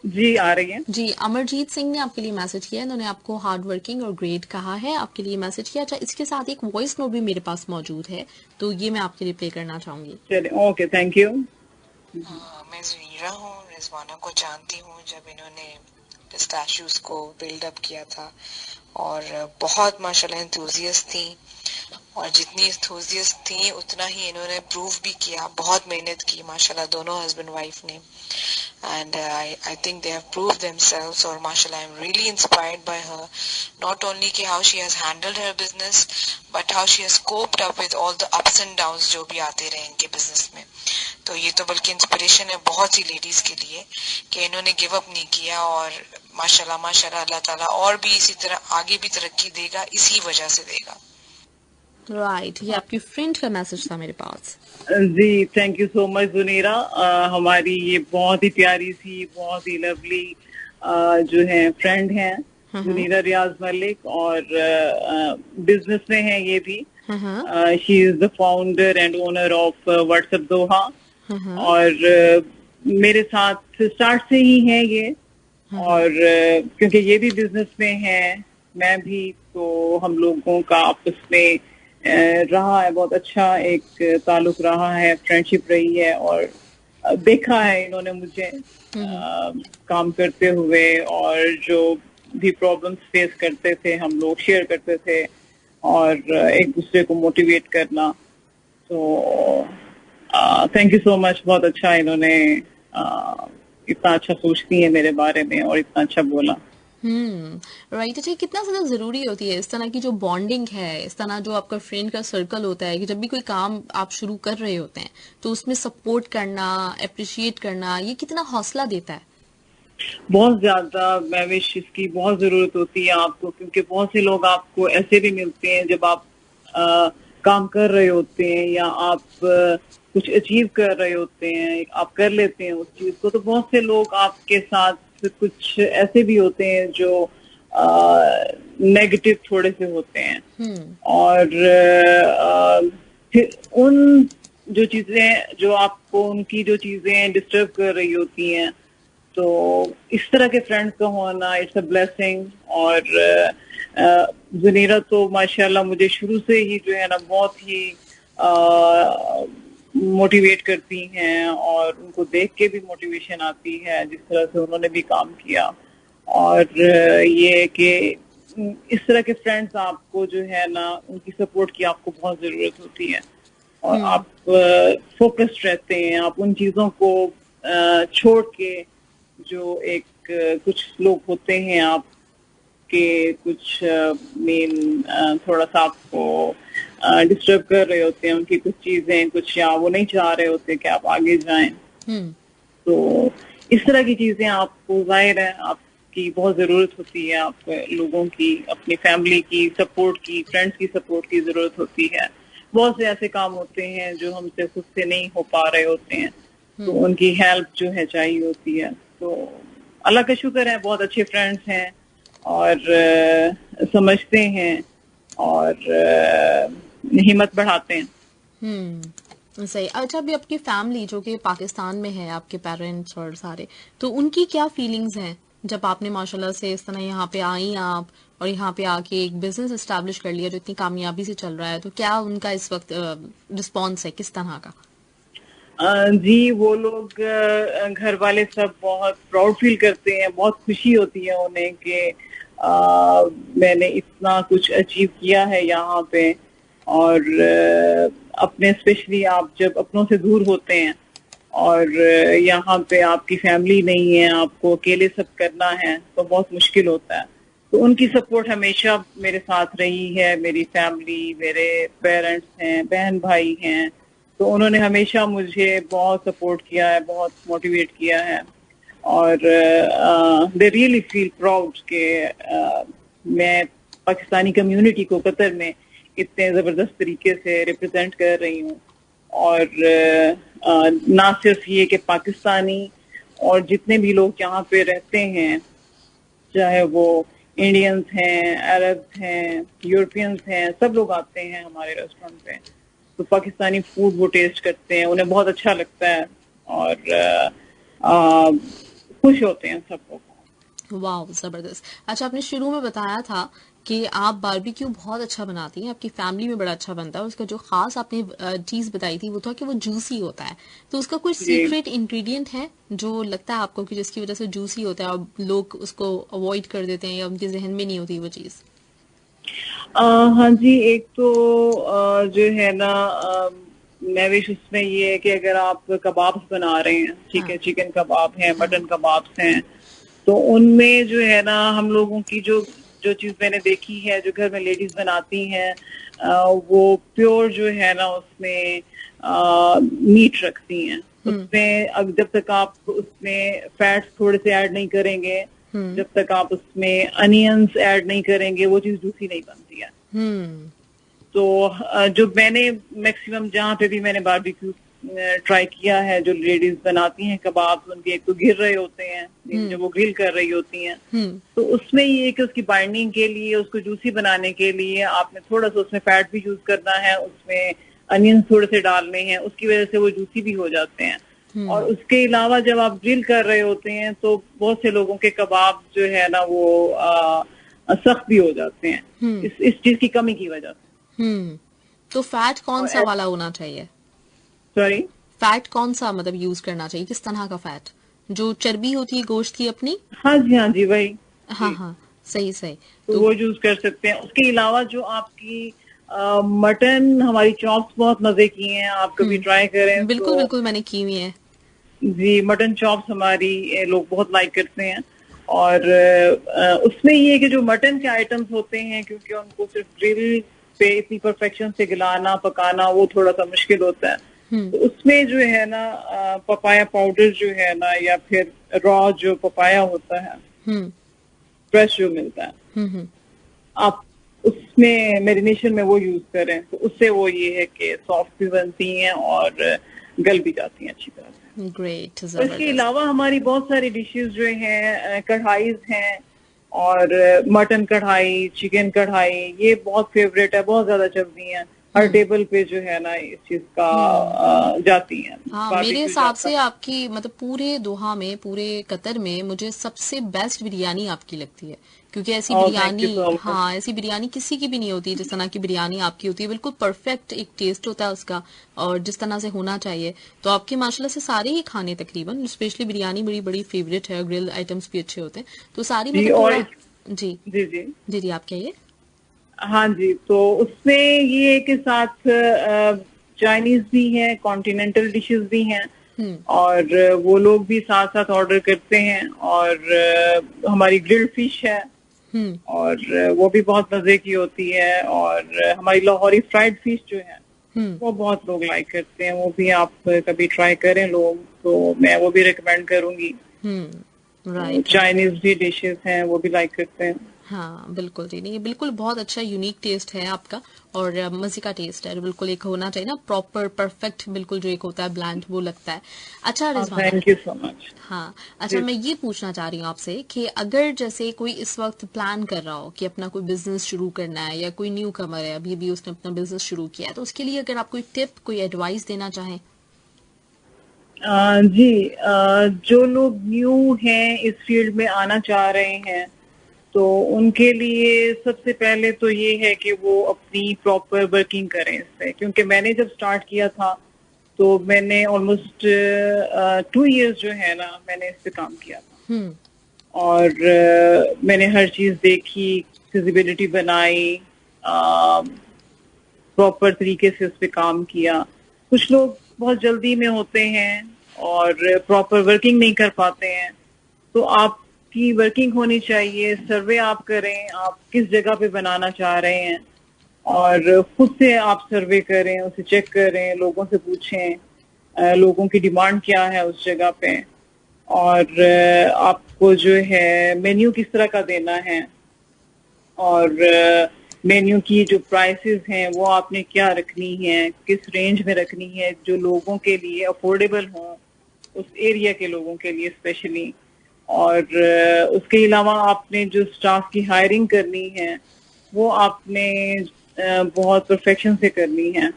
जी आ रही है जी। अमरजीत सिंह ने आपके लिए मैसेज किया, इन्होंने आपको हार्ड वर्किंग और ग्रेट कहा है, आपके लिए मैसेज किया। अच्छा, इसके साथ एक वॉइस नोट भी मेरे पास मौजूद है, तो ये मैं आपके लिए प्ले करना चाहूंगी। चलिए, ओके, थैंक यू। मैं ज़ुनीरा हूँ, रिजवाना को जानती हूँ जब इन्होंने पिस्ताशियोज को बिल्डअप किया था, और बहुत माशाल्लाह एंथुसियस्ट थी, और जितनी एंथुसियस्ट थी उतना ही इन्होंने प्रूव भी किया। बहुत मेहनत की माशाल्लाह दोनों हस्बैंड वाइफ ने, and I think they have proved themselves, और माशाल्लाह I'm really inspired by her, not only कि how she has handled her business but how she has coped up with all the ups and downs जो भी आते रहे इनके business में। तो ये तो बल्कि इंस्पिरेशन है बहुत सी लेडीज के लिए कि इन्होंने गिव अप नहीं किया, और माशाल्लाह माशाल्लाह अल्लाह ताला और भी इसी तरह आगे भी तरक्की देगा, इसी वजह से देगा। राइट, ये आपकी फ्रेंड का मैसेज था मेरे पास। जी, थैंक यू सो मच जुनीरा। हमारी ये बहुत ही प्यारी सी, बहुत ही लवली जो है फ्रेंड हैं, जुनीरा रियाज मलिक, और बिजनेस में है ये भी। She is the founder and owner of WhatsApp Doha, और मेरे साथ स्टार्ट से ही है ये, और क्योंकि ये भी बिजनेस में है, मैं भी, तो हम लोगों का आपस में रहा है बहुत अच्छा एक ताल्लुक रहा है, फ्रेंडशिप रही है, और देखा है इन्होंने मुझे काम करते हुए, और जो भी प्रॉब्लम्स फेस करते थे हम लोग शेयर करते थे, और एक दूसरे को मोटिवेट करना। तो थैंक यू सो मच, बहुत अच्छा इन्होंने इतना अच्छा सोचती है मेरे बारे में और इतना अच्छा बोला। राइट। अच्छा, कितना ज्यादा जरूरी होती है इस तरह की जो बॉन्डिंग है, इस तरह जो आपका फ्रेंड का सर्कल होता है कि जब भी कोई काम आप शुरू कर रहे होते हैं तो उसमें सपोर्ट करना, अप्रिशिएट करना, ये कितना हौसला देता है? बहुत ज्यादा। मैं विश इसकी बहुत जरूरत होती है आपको, क्योंकि बहुत से लोग आपको ऐसे भी मिलते हैं जब आप काम कर रहे होते हैं या आप कुछ अचीव कर रहे होते हैं, आप कर लेते हैं उस चीज को, तो बहुत से लोग आपके साथ कुछ ऐसे भी होते हैं जो नेगेटिव थोड़े से होते हैं, और फिर उन जो चीजें जो आपको, उनकी जो चीजें डिस्टर्ब कर रही होती हैं, तो इस तरह के फ्रेंड्स का होना इट्स अ ब्लेसिंग। और जुनीरा तो माशाल्लाह मुझे शुरू से ही जो है ना बहुत ही मोटिवेट करती हैं, और उनको देख के भी मोटिवेशन आती है जिस तरह से उन्होंने भी काम किया। और ये कि इस तरह के फ्रेंड्स आपको जो है ना उनकी सपोर्ट की आपको बहुत जरूरत होती है, और आप फोकस्ड रहते हैं, आप उन चीजों को छोड़ के जो एक कुछ लोग होते हैं आपके कुछ मेन थोड़ा सा आपको डिस्टर्ब कर रहे होते हैं, उनकी कुछ चीजें कुछ या वो नहीं चाह रहे होते कि आप आगे जाएं। तो इस तरह की चीजें आपको जाहिर है आपकी बहुत जरूरत होती है, आप लोगों की, अपनी फैमिली की सपोर्ट की, फ्रेंड्स की सपोर्ट की जरूरत होती है। बहुत से ऐसे काम होते हैं जो हमसे खुद से नहीं हो पा रहे होते हैं, तो उनकी हेल्प जो है चाहिए होती है। तो अल्लाह का शुक्र है बहुत अच्छे फ्रेंड्स हैं और समझते हैं और हिम्मत बढ़ाते हैं। सही। अच्छा, अभी आपकी फैमिली जो कि पाकिस्तान में है, आपके पेरेंट्स और सारे, तो उनकी क्या फीलिंग्स हैं जब आपने माशाल्लाह से इस तरह यहाँ पे आई आप और यहाँ पे आके एक बिजनेस एस्टैब्लिश कर लिया जो इतनी कामयाबी से चल रहा है, तो क्या उनका इस वक्त रिस्पॉन्स है, किस तरह का? जी, वो लोग घर वाले सब बहुत प्राउड फील करते हैं, बहुत खुशी होती है उन्हें कि मैंने इतना कुछ अचीव किया है यहाँ पे। और अपने स्पेशली आप जब अपनों से दूर होते हैं और यहाँ पे आपकी फैमिली नहीं है, आपको अकेले सब करना है, तो बहुत मुश्किल होता है। तो उनकी सपोर्ट हमेशा मेरे साथ रही है, मेरी फैमिली, मेरे पेरेंट्स हैं, बहन भाई हैं, तो उन्होंने हमेशा मुझे बहुत सपोर्ट किया है, बहुत मोटिवेट किया है। और दे रियली फील प्राउड कि मैं पाकिस्तानी कम्युनिटी को कतर में इतने ज़बरदस्त तरीके से रिप्रेजेंट कर रही हूँ। और ना सिर्फ ये कि पाकिस्तानी और जितने भी लोग यहाँ पे रहते हैं, चाहे वो इंडियंस हैं, अरब्स हैं, यूरोपियंस हैं, सब लोग आते हैं हमारे रेस्टोरेंट पे, तो पाकिस्तानी फूड वो टेस्ट करते हैं, उन्हें बहुत अच्छा लगता है और खुश होते हैं सब लोग। वाह, जबरदस्त। अच्छा, आपने शुरू में बताया था कि आप बारबेक्यू बहुत अच्छा बनाती हैं, आपकी फैमिली में बड़ा अच्छा बनता है। उसका जो खास आपने चीज बताई थी वो था कि वो जूसी होता है, तो उसका कोई सीक्रेट इंग्रेडिएंट है जो लगता है आपको कि जिसकी वजह से जूसी होता है और लोग उसको अवॉइड कर देते हैं या उनके जहन में नहीं होती वो चीज? हाँ जी, एक तो जो है ना नविश उसमें ये है कि अगर आप कबाब्स बना रहे हैं, ठीक है, चिकन कबाब हैं, मटन कबाब्स हैं, तो उनमें जो है ना हम लोगों की जो चीज मैंने देखी है, जो घर में लेडीज बनाती हैं, वो प्योर जो है ना उसमें मीट रखती हैं। उसमें अब जब तक आप उसमें फैट्स थोड़े से ऐड नहीं करेंगे, जब तक आप उसमें अनियंस ऐड नहीं करेंगे, वो चीज जूसी नहीं बनती है। तो जो मैंने मैक्सिमम जहाँ पे भी मैंने बारबेक्यू ट्राई किया है, जो लेडीज बनाती हैं कबाब, उनके एक तो घिर रहे होते हैं जब वो ग्रिल कर रही होती हैं, तो उसमें ये है कि उसकी बाइंडिंग के लिए, उसको जूसी बनाने के लिए आपने थोड़ा सा उसमें फैट भी यूज करना है, उसमें अनियन थोड़े से डालने हैं, उसकी वजह से वो जूसी भी हो जाते हैं। और उसके अलावा जब आप ग्रिल कर रहे होते हैं तो बहुत से लोगों के कबाब जो है ना वो सख्त भी हो जाते हैं इस चीज की कमी की वजह से। तो फैट कौन सा वाला होना चाहिए? सॉरी, फैट कौन सा मतलब यूज करना चाहिए, किस तरह का फैट? जो चर्बी होती है गोश्त की अपनी? हाँ जी वही। हाँ, सही। तो वो यूज कर सकते हैं। उसके अलावा जो आपकी मटन, हमारी चॉप्स बहुत मजे की हैं, आप कभी ट्राई करें। बिल्कुल मैंने की हुई है जी। मटन चॉप्स हमारी लोग बहुत लाइक करते हैं, और उसमें ये है कि जो मटन के आइटम्स होते हैं, क्योंकि उनको सिर्फ ग्रिल पे इतनी परफेक्शन से गलाना पकाना वो थोड़ा सा मुश्किल होता है, तो उसमें जो है ना पपाया पाउडर जो है ना, या फिर रॉ जो पपाया होता है, फ्रेश जो मिलता है, आप उसमें मैरिनेशन में वो यूज करें, तो उससे वो ये है कि सॉफ्ट भी बनती हैं और गल भी जाती हैं अच्छी तरह से। ग्रेट। इसके अलावा हमारी बहुत सारी डिशेस जो हैं, कढ़ाईज हैं, और मटन कढ़ाई, चिकन कढ़ाई, ये बहुत फेवरेट है, बहुत ज्यादा चलती हैं। हर टेबल पे जो है ना इस चीज का जाती है। हाँ, बारबेक्यू मेरे हिसाब जाता से है। आपकी मतलब पूरे दोहा में, पूरे कतर में मुझे सबसे बेस्ट बिरयानी आपकी लगती है, क्योंकि ऐसी oh thank biryani, you so much. हाँ ऐसी बिरयानी किसी की भी नहीं होती जिस तरह की बिरयानी आपकी होती है। बिल्कुल परफेक्ट एक टेस्ट होता है उसका, और जिस तरह से होना चाहिए। तो आपके माशाल्लाह से सारे ही खाने तकरीबन, स्पेशली बिरयानी मेरी बड़ी फेवरेट है, ग्रिल आइटम्स भी अच्छे होते हैं, तो सारी जी मतलब और थोड़ा। जी जी जी जी जी, आप कहिए। हाँ जी, तो उसमें ये है कि साथ चाइनीज भी है, कॉन्टिनेंटल डिशेस भी हैं, हम्म और वो लोग भी साथ साथ ऑर्डर करते हैं। और हमारी ग्रिल्ड फिश है, हम्म और वो भी बहुत मजे की होती है। और हमारी लाहौरी फ्राइड फिश जो है हम्म वो बहुत लोग लाइक करते हैं, वो भी आप कभी ट्राई करें लोग, तो मैं वो भी रिकमेंड करूंगी। Right right. चाइनीज भी डिशेस हैं वो भी लाइक करते हैं। हाँ बिल्कुल जी, नहीं ये बिल्कुल बहुत अच्छा यूनिक टेस्ट है आपका, और मजे का टेस्ट है बिल्कुल। एक होना चाहिए ना प्रॉपर परफेक्ट, बिल्कुल जो एक होता है ब्लैंड, वो लगता है। अच्छा Rizwana, thank you so much. हाँ अच्छा, जी मैं ये पूछना चाह रही हूँ आपसे कि अगर जैसे कोई इस वक्त प्लान कर रहा हो कि अपना कोई बिजनेस शुरू करना है, या कोई न्यू कमर है, अभी अभी उसने अपना बिजनेस शुरू किया है, तो उसके लिए अगर आप कोई टिप, कोई एडवाइस देना चाहें। जी, जो लोग न्यू हैं इस फील्ड में आना चाह रहे हैं, तो उनके लिए सबसे पहले तो ये है कि वो अपनी प्रॉपर वर्किंग करें इससे। क्योंकि मैंने जब स्टार्ट किया था तो मैंने ऑलमोस्ट 2 इयर्स जो है ना मैंने इस पे काम किया था। हम्म और मैंने हर चीज देखी, फिजिबिलिटी बनाई, प्रॉपर तरीके से उस पे काम किया। कुछ लोग बहुत जल्दी में होते हैं और प्रॉपर वर्किंग नहीं कर पाते हैं, तो आपकी वर्किंग होनी चाहिए। सर्वे आप करें, आप किस जगह पे बनाना चाह रहे हैं, और खुद से आप सर्वे करें, उसे चेक करें, लोगों से पूछें लोगों की डिमांड क्या है उस जगह पे, और आपको जो है मेन्यू किस तरह का देना है, और मेन्यू की जो प्राइसेस हैं वो आपने क्या रखनी है, किस रेंज में रखनी है, जो लोगों के लिए अफोर्डेबल हो, उस एरिया के लोगों के लिए स्पेशली। और उसके अलावा आपने जो स्टाफ की हायरिंग करनी है वो आपने बहुत परफेक्शन से करनी है।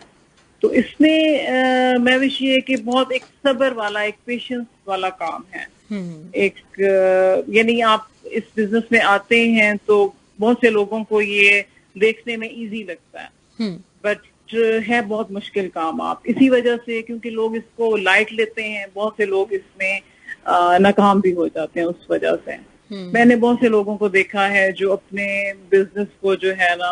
तो इसमें मैं विश ये है कि बहुत एक सब्र वाला, एक पेशेंस वाला काम है। एक यानी आप इस बिजनेस में आते हैं तो बहुत से लोगों को ये देखने में इजी लगता है, बट है बहुत मुश्किल काम। आप इसी वजह से, क्योंकि लोग इसको लाइट लेते हैं, बहुत से लोग इसमें नाकाम भी हो जाते हैं उस वजह से। मैंने बहुत से लोगों को देखा है जो अपने बिजनेस को जो है ना,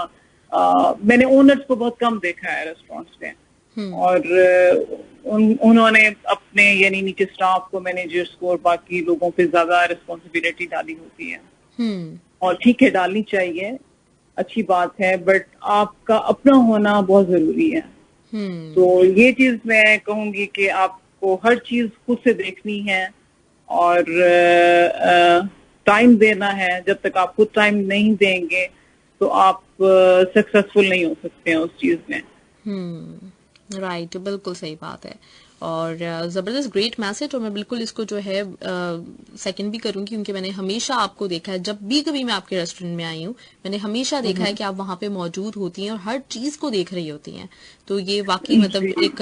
मैंने ओनर्स को बहुत कम देखा है रेस्टोरेंट्स में, और उन्होंने अपने यानी नीचे स्टाफ को, मैनेजर्स को और बाकी लोगों पे ज्यादा रिस्पॉन्सिबिलिटी डाली होती है। और ठीक है, डालनी चाहिए, अच्छी बात है, बट आपका अपना होना बहुत जरूरी है। तो ये चीज मैं कहूंगी कि आपको हर चीज खुद से देखनी है, और टाइम देना है। जब तक आप खुद टाइम नहीं देंगे तो आप सक्सेसफुल नहीं हो सकते हैं उस चीज में। राइट, बिल्कुल सही बात है, और ज़बरदस्त ग्रेट मैसेज। और मैं बिल्कुल इसको जो है सेकंड भी करूंगी, क्योंकि मैंने हमेशा आपको देखा है, जब भी कभी मैं आपके रेस्टोरेंट में आई हूँ मैंने हमेशा देखा है कि आप वहां पे मौजूद होती हैं और हर चीज को देख रही होती हैं। तो ये वाकई मतलब एक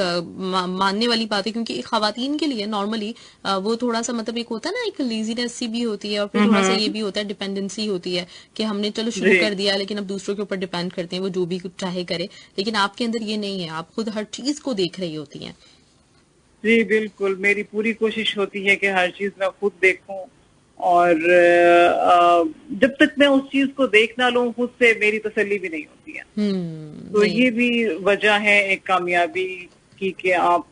मानने वाली बात है, क्योंकि खवातीन के लिए नॉर्मली वो थोड़ा सा मतलब एक होता है ना, एक लेजीनेस सी भी होती है, और फिर थोड़ा सा ये भी होता है, डिपेंडेंसी होती है कि हमने चलो शुरू कर दिया लेकिन अब दूसरों के ऊपर डिपेंड करते हैं, वो जो भी चाहे करे। लेकिन आपके अंदर ये नहीं है, आप खुद हर चीज को देख रही होती हैं। जी बिल्कुल, मेरी पूरी कोशिश होती है कि हर चीज मैं खुद देखूं, और जब तक मैं उस चीज को देख ना लूं खुद से, मेरी तसल्ली भी नहीं होती है। तो ये भी वजह है एक कामयाबी की कि आप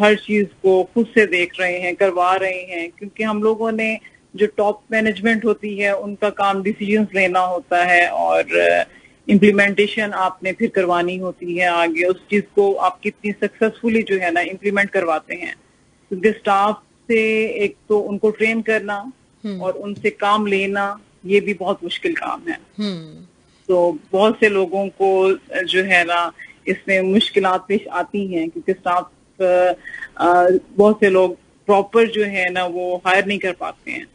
हर चीज को खुद से देख रहे हैं, करवा रहे हैं। क्योंकि हम लोगों ने, जो टॉप मैनेजमेंट होती है, उनका काम डिसीजंस लेना होता है, और इम्प्लीमेंटेशन आपने फिर करवानी होती है आगे। उस चीज को आप कितनी सक्सेसफुली जो है ना इम्प्लीमेंट करवाते हैं, क्योंकि स्टाफ से एक तो उनको ट्रेन करना और उनसे काम लेना, ये भी बहुत मुश्किल काम है। तो बहुत से लोगों को जो है ना इसमें मुश्किलात पेश आती हैं, क्योंकि स्टाफ बहुत से लोग प्रॉपर जो है ना वो हायर नहीं कर पाते हैं,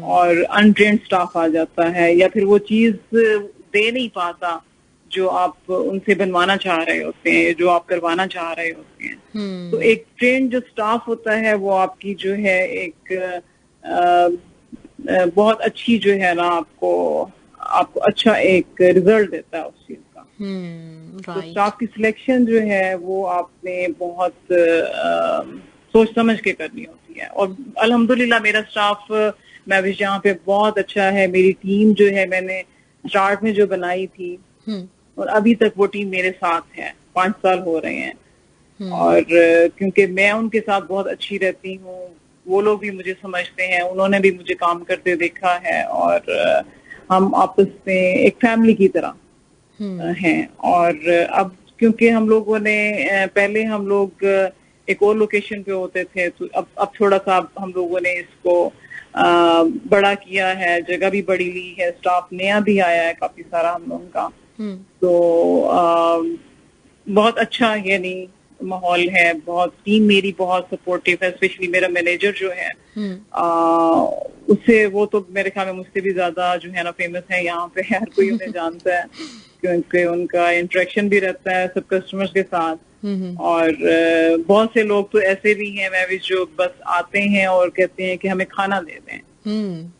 और अनट्रेन्ड स्टाफ आ जाता है, या फिर वो चीज दे नहीं पाता जो आप उनसे बनवाना चाह रहे होते हैं, जो आप करवाना चाह रहे होते हैं। तो एक ट्रेन जो स्टाफ होता है वो आपकी जो है एक बहुत अच्छी जो है ना आपको अच्छा एक रिजल्ट देता है उस चीज का। तो राइट। स्टाफ की सिलेक्शन जो है वो आपने बहुत सोच समझ के करनी होती है। और अल्हम्दुलिल्लाह मेरा स्टाफ मैं भी यहाँ पे बहुत अच्छा है। मेरी टीम जो है मैंने स्टार्ट में जो बनाई थी और अभी तक वो टीम मेरे साथ है, 5 साल हो रहे हैं। और क्योंकि मैं उनके साथ बहुत अच्छी रहती हूँ, वो लोग भी मुझे समझते हैं, उन्होंने भी मुझे काम करते देखा है और हम आपस में एक फैमिली की तरह हैं। और अब क्योंकि हम लोगों ने पहले हम लोग एक और लोकेशन पे होते थे, तो अब थोड़ा सा हम लोगों ने इसको बड़ा किया है, जगह भी बड़ी ली है, स्टाफ नया भी आया है काफी सारा हम लोगों का। तो बहुत अच्छा यानी माहौल है, बहुत टीम मेरी बहुत सपोर्टिव है। स्पेशली मेरा मैनेजर जो है उससे वो तो मेरे ख्याल में मुझसे भी ज्यादा जो है ना फेमस है यहाँ पे, हर कोई उन्हें जानता है क्योंकि उनका इंटरेक्शन भी रहता है सब कस्टमर्स के साथ। और बहुत से लोग तो ऐसे भी हैं मैं भी जो बस आते हैं और कहते हैं कि हमें खाना दे दें।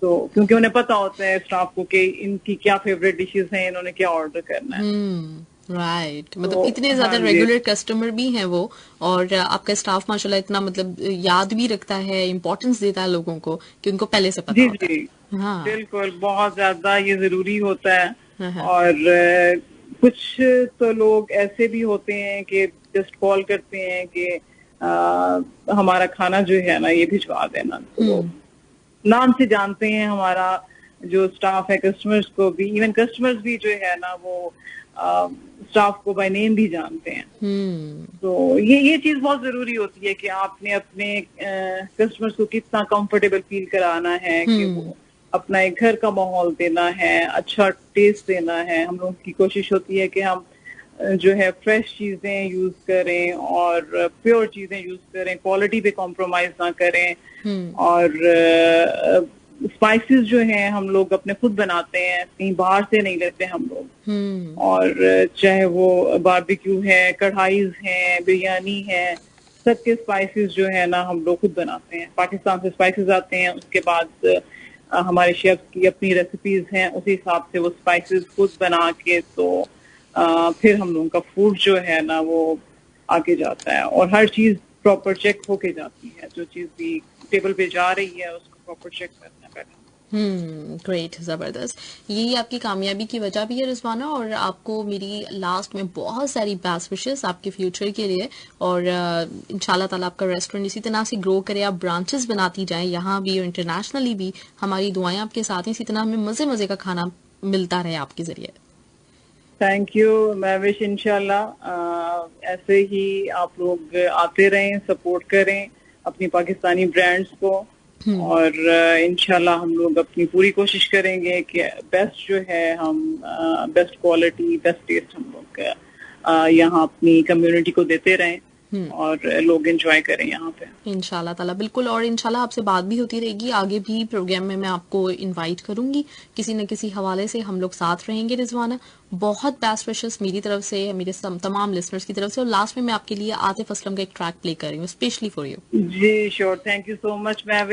तो क्योंकि उन्हें पता होता है स्टाफ को कि इनकी क्या फेवरेट डिशेस हैं, इन्होंने क्या ऑर्डर करना है। राइट। मतलब तो इतने ज्यादा हाँ जी। रेगुलर कस्टमर भी हैं वो, और आपका स्टाफ माशाल्लाह इतना मतलब याद भी रखता है, इम्पोर्टेंस देता है लोगों को कि उनको पहले से पता जी होता जी है। हाँ। बिल्कुल, बहुत ज्यादा ये जरूरी होता है। हाँ। और कुछ तो लोग ऐसे भी होते हैं कि जस्ट कॉल करते हैं कि हमारा खाना जो है ना ये भिजवा देना। तो नाम से जानते हैं हमारा जो स्टाफ है, कस्टमर्स को भी, इवन कस्टमर्स भी जो है ना वो स्टाफ को बाय नेम भी जानते हैं। तो ये चीज बहुत जरूरी होती है कि आपने अपने कस्टमर्स को कितना कंफर्टेबल फील कराना है, कि वो अपना एक घर का माहौल देना है, अच्छा टेस्ट देना है। हम लोग की कोशिश होती है कि हम जो है फ्रेश चीजें यूज करें और प्योर चीजें यूज करें, क्वालिटी पे कॉम्प्रोमाइज ना करें। और स्पाइसेस जो हैं हम लोग अपने खुद बनाते हैं, कहीं बाहर से नहीं लेते हम लोग। और चाहे वो बारबेक्यू है, कढ़ाईज हैं, बिरयानी है, सबके स्पाइसेस जो है ना हम लोग खुद बनाते हैं। पाकिस्तान से स्पाइसेस आते हैं, उसके बाद हमारे शेफ की अपनी रेसिपीज हैं, उसी हिसाब से वो स्पाइसेस खुद बना के तो फिर हम लोगों का फूड जो है ना वो आगे जाता है। और हर चीज प्रॉपर चेक होके जाती है, जो चीज भी टेबल पे जा रही है उसको प्रॉपर चेक करना पड़ता है। ग्रेट, जबरदस्त। यही आपकी कामयाबी की वजह भी है रिजवाना, और आपको मेरी लास्ट में बहुत सारी बेस्ट विशेस आपके फ्यूचर के लिए। और इंशाल्लाह ताला आपका रेस्टोरेंट इसी तरह से ग्रो करे, आप ब्रांचेस बनाती जाएं यहाँ भी और इंटरनेशनली भी। हमारी दुआएं आपके साथ हैं, इसी तरह हमें मजे मजे का खाना मिलता रहे आपके जरिए। Thank you. मैं विश इंशाल्लाह ऐसे ही आप लोग आते रहें, सपोर्ट करें अपनी पाकिस्तानी ब्रांड्स को। और इंशाल्लाह हम लोग अपनी पूरी कोशिश करेंगे कि बेस्ट जो है हम बेस्ट क्वालिटी, बेस्ट टेस्ट हम लोग यहाँ अपनी कम्युनिटी को देते रहें और लोग एंजॉय करें यहाँ पे इंशाल्लाह ताला। बिल्कुल, और इंशाल्लाह आपसे बात भी होती रहेगी आगे भी। प्रोग्राम में मैं आपको इनवाइट करूंगी, किसी न किसी हवाले से हम लोग साथ रहेंगे रिजवाना। बहुत बेस्ट विशेस मेरी तरफ से, मेरे तमाम लिसनर्स की तरफ से। और लास्ट में मैं आपके लिए आतिफ असलम का एक ट्रैक प्ले कर रही हूँ स्पेशली फॉर यू। जी sure, thank you so much. मैं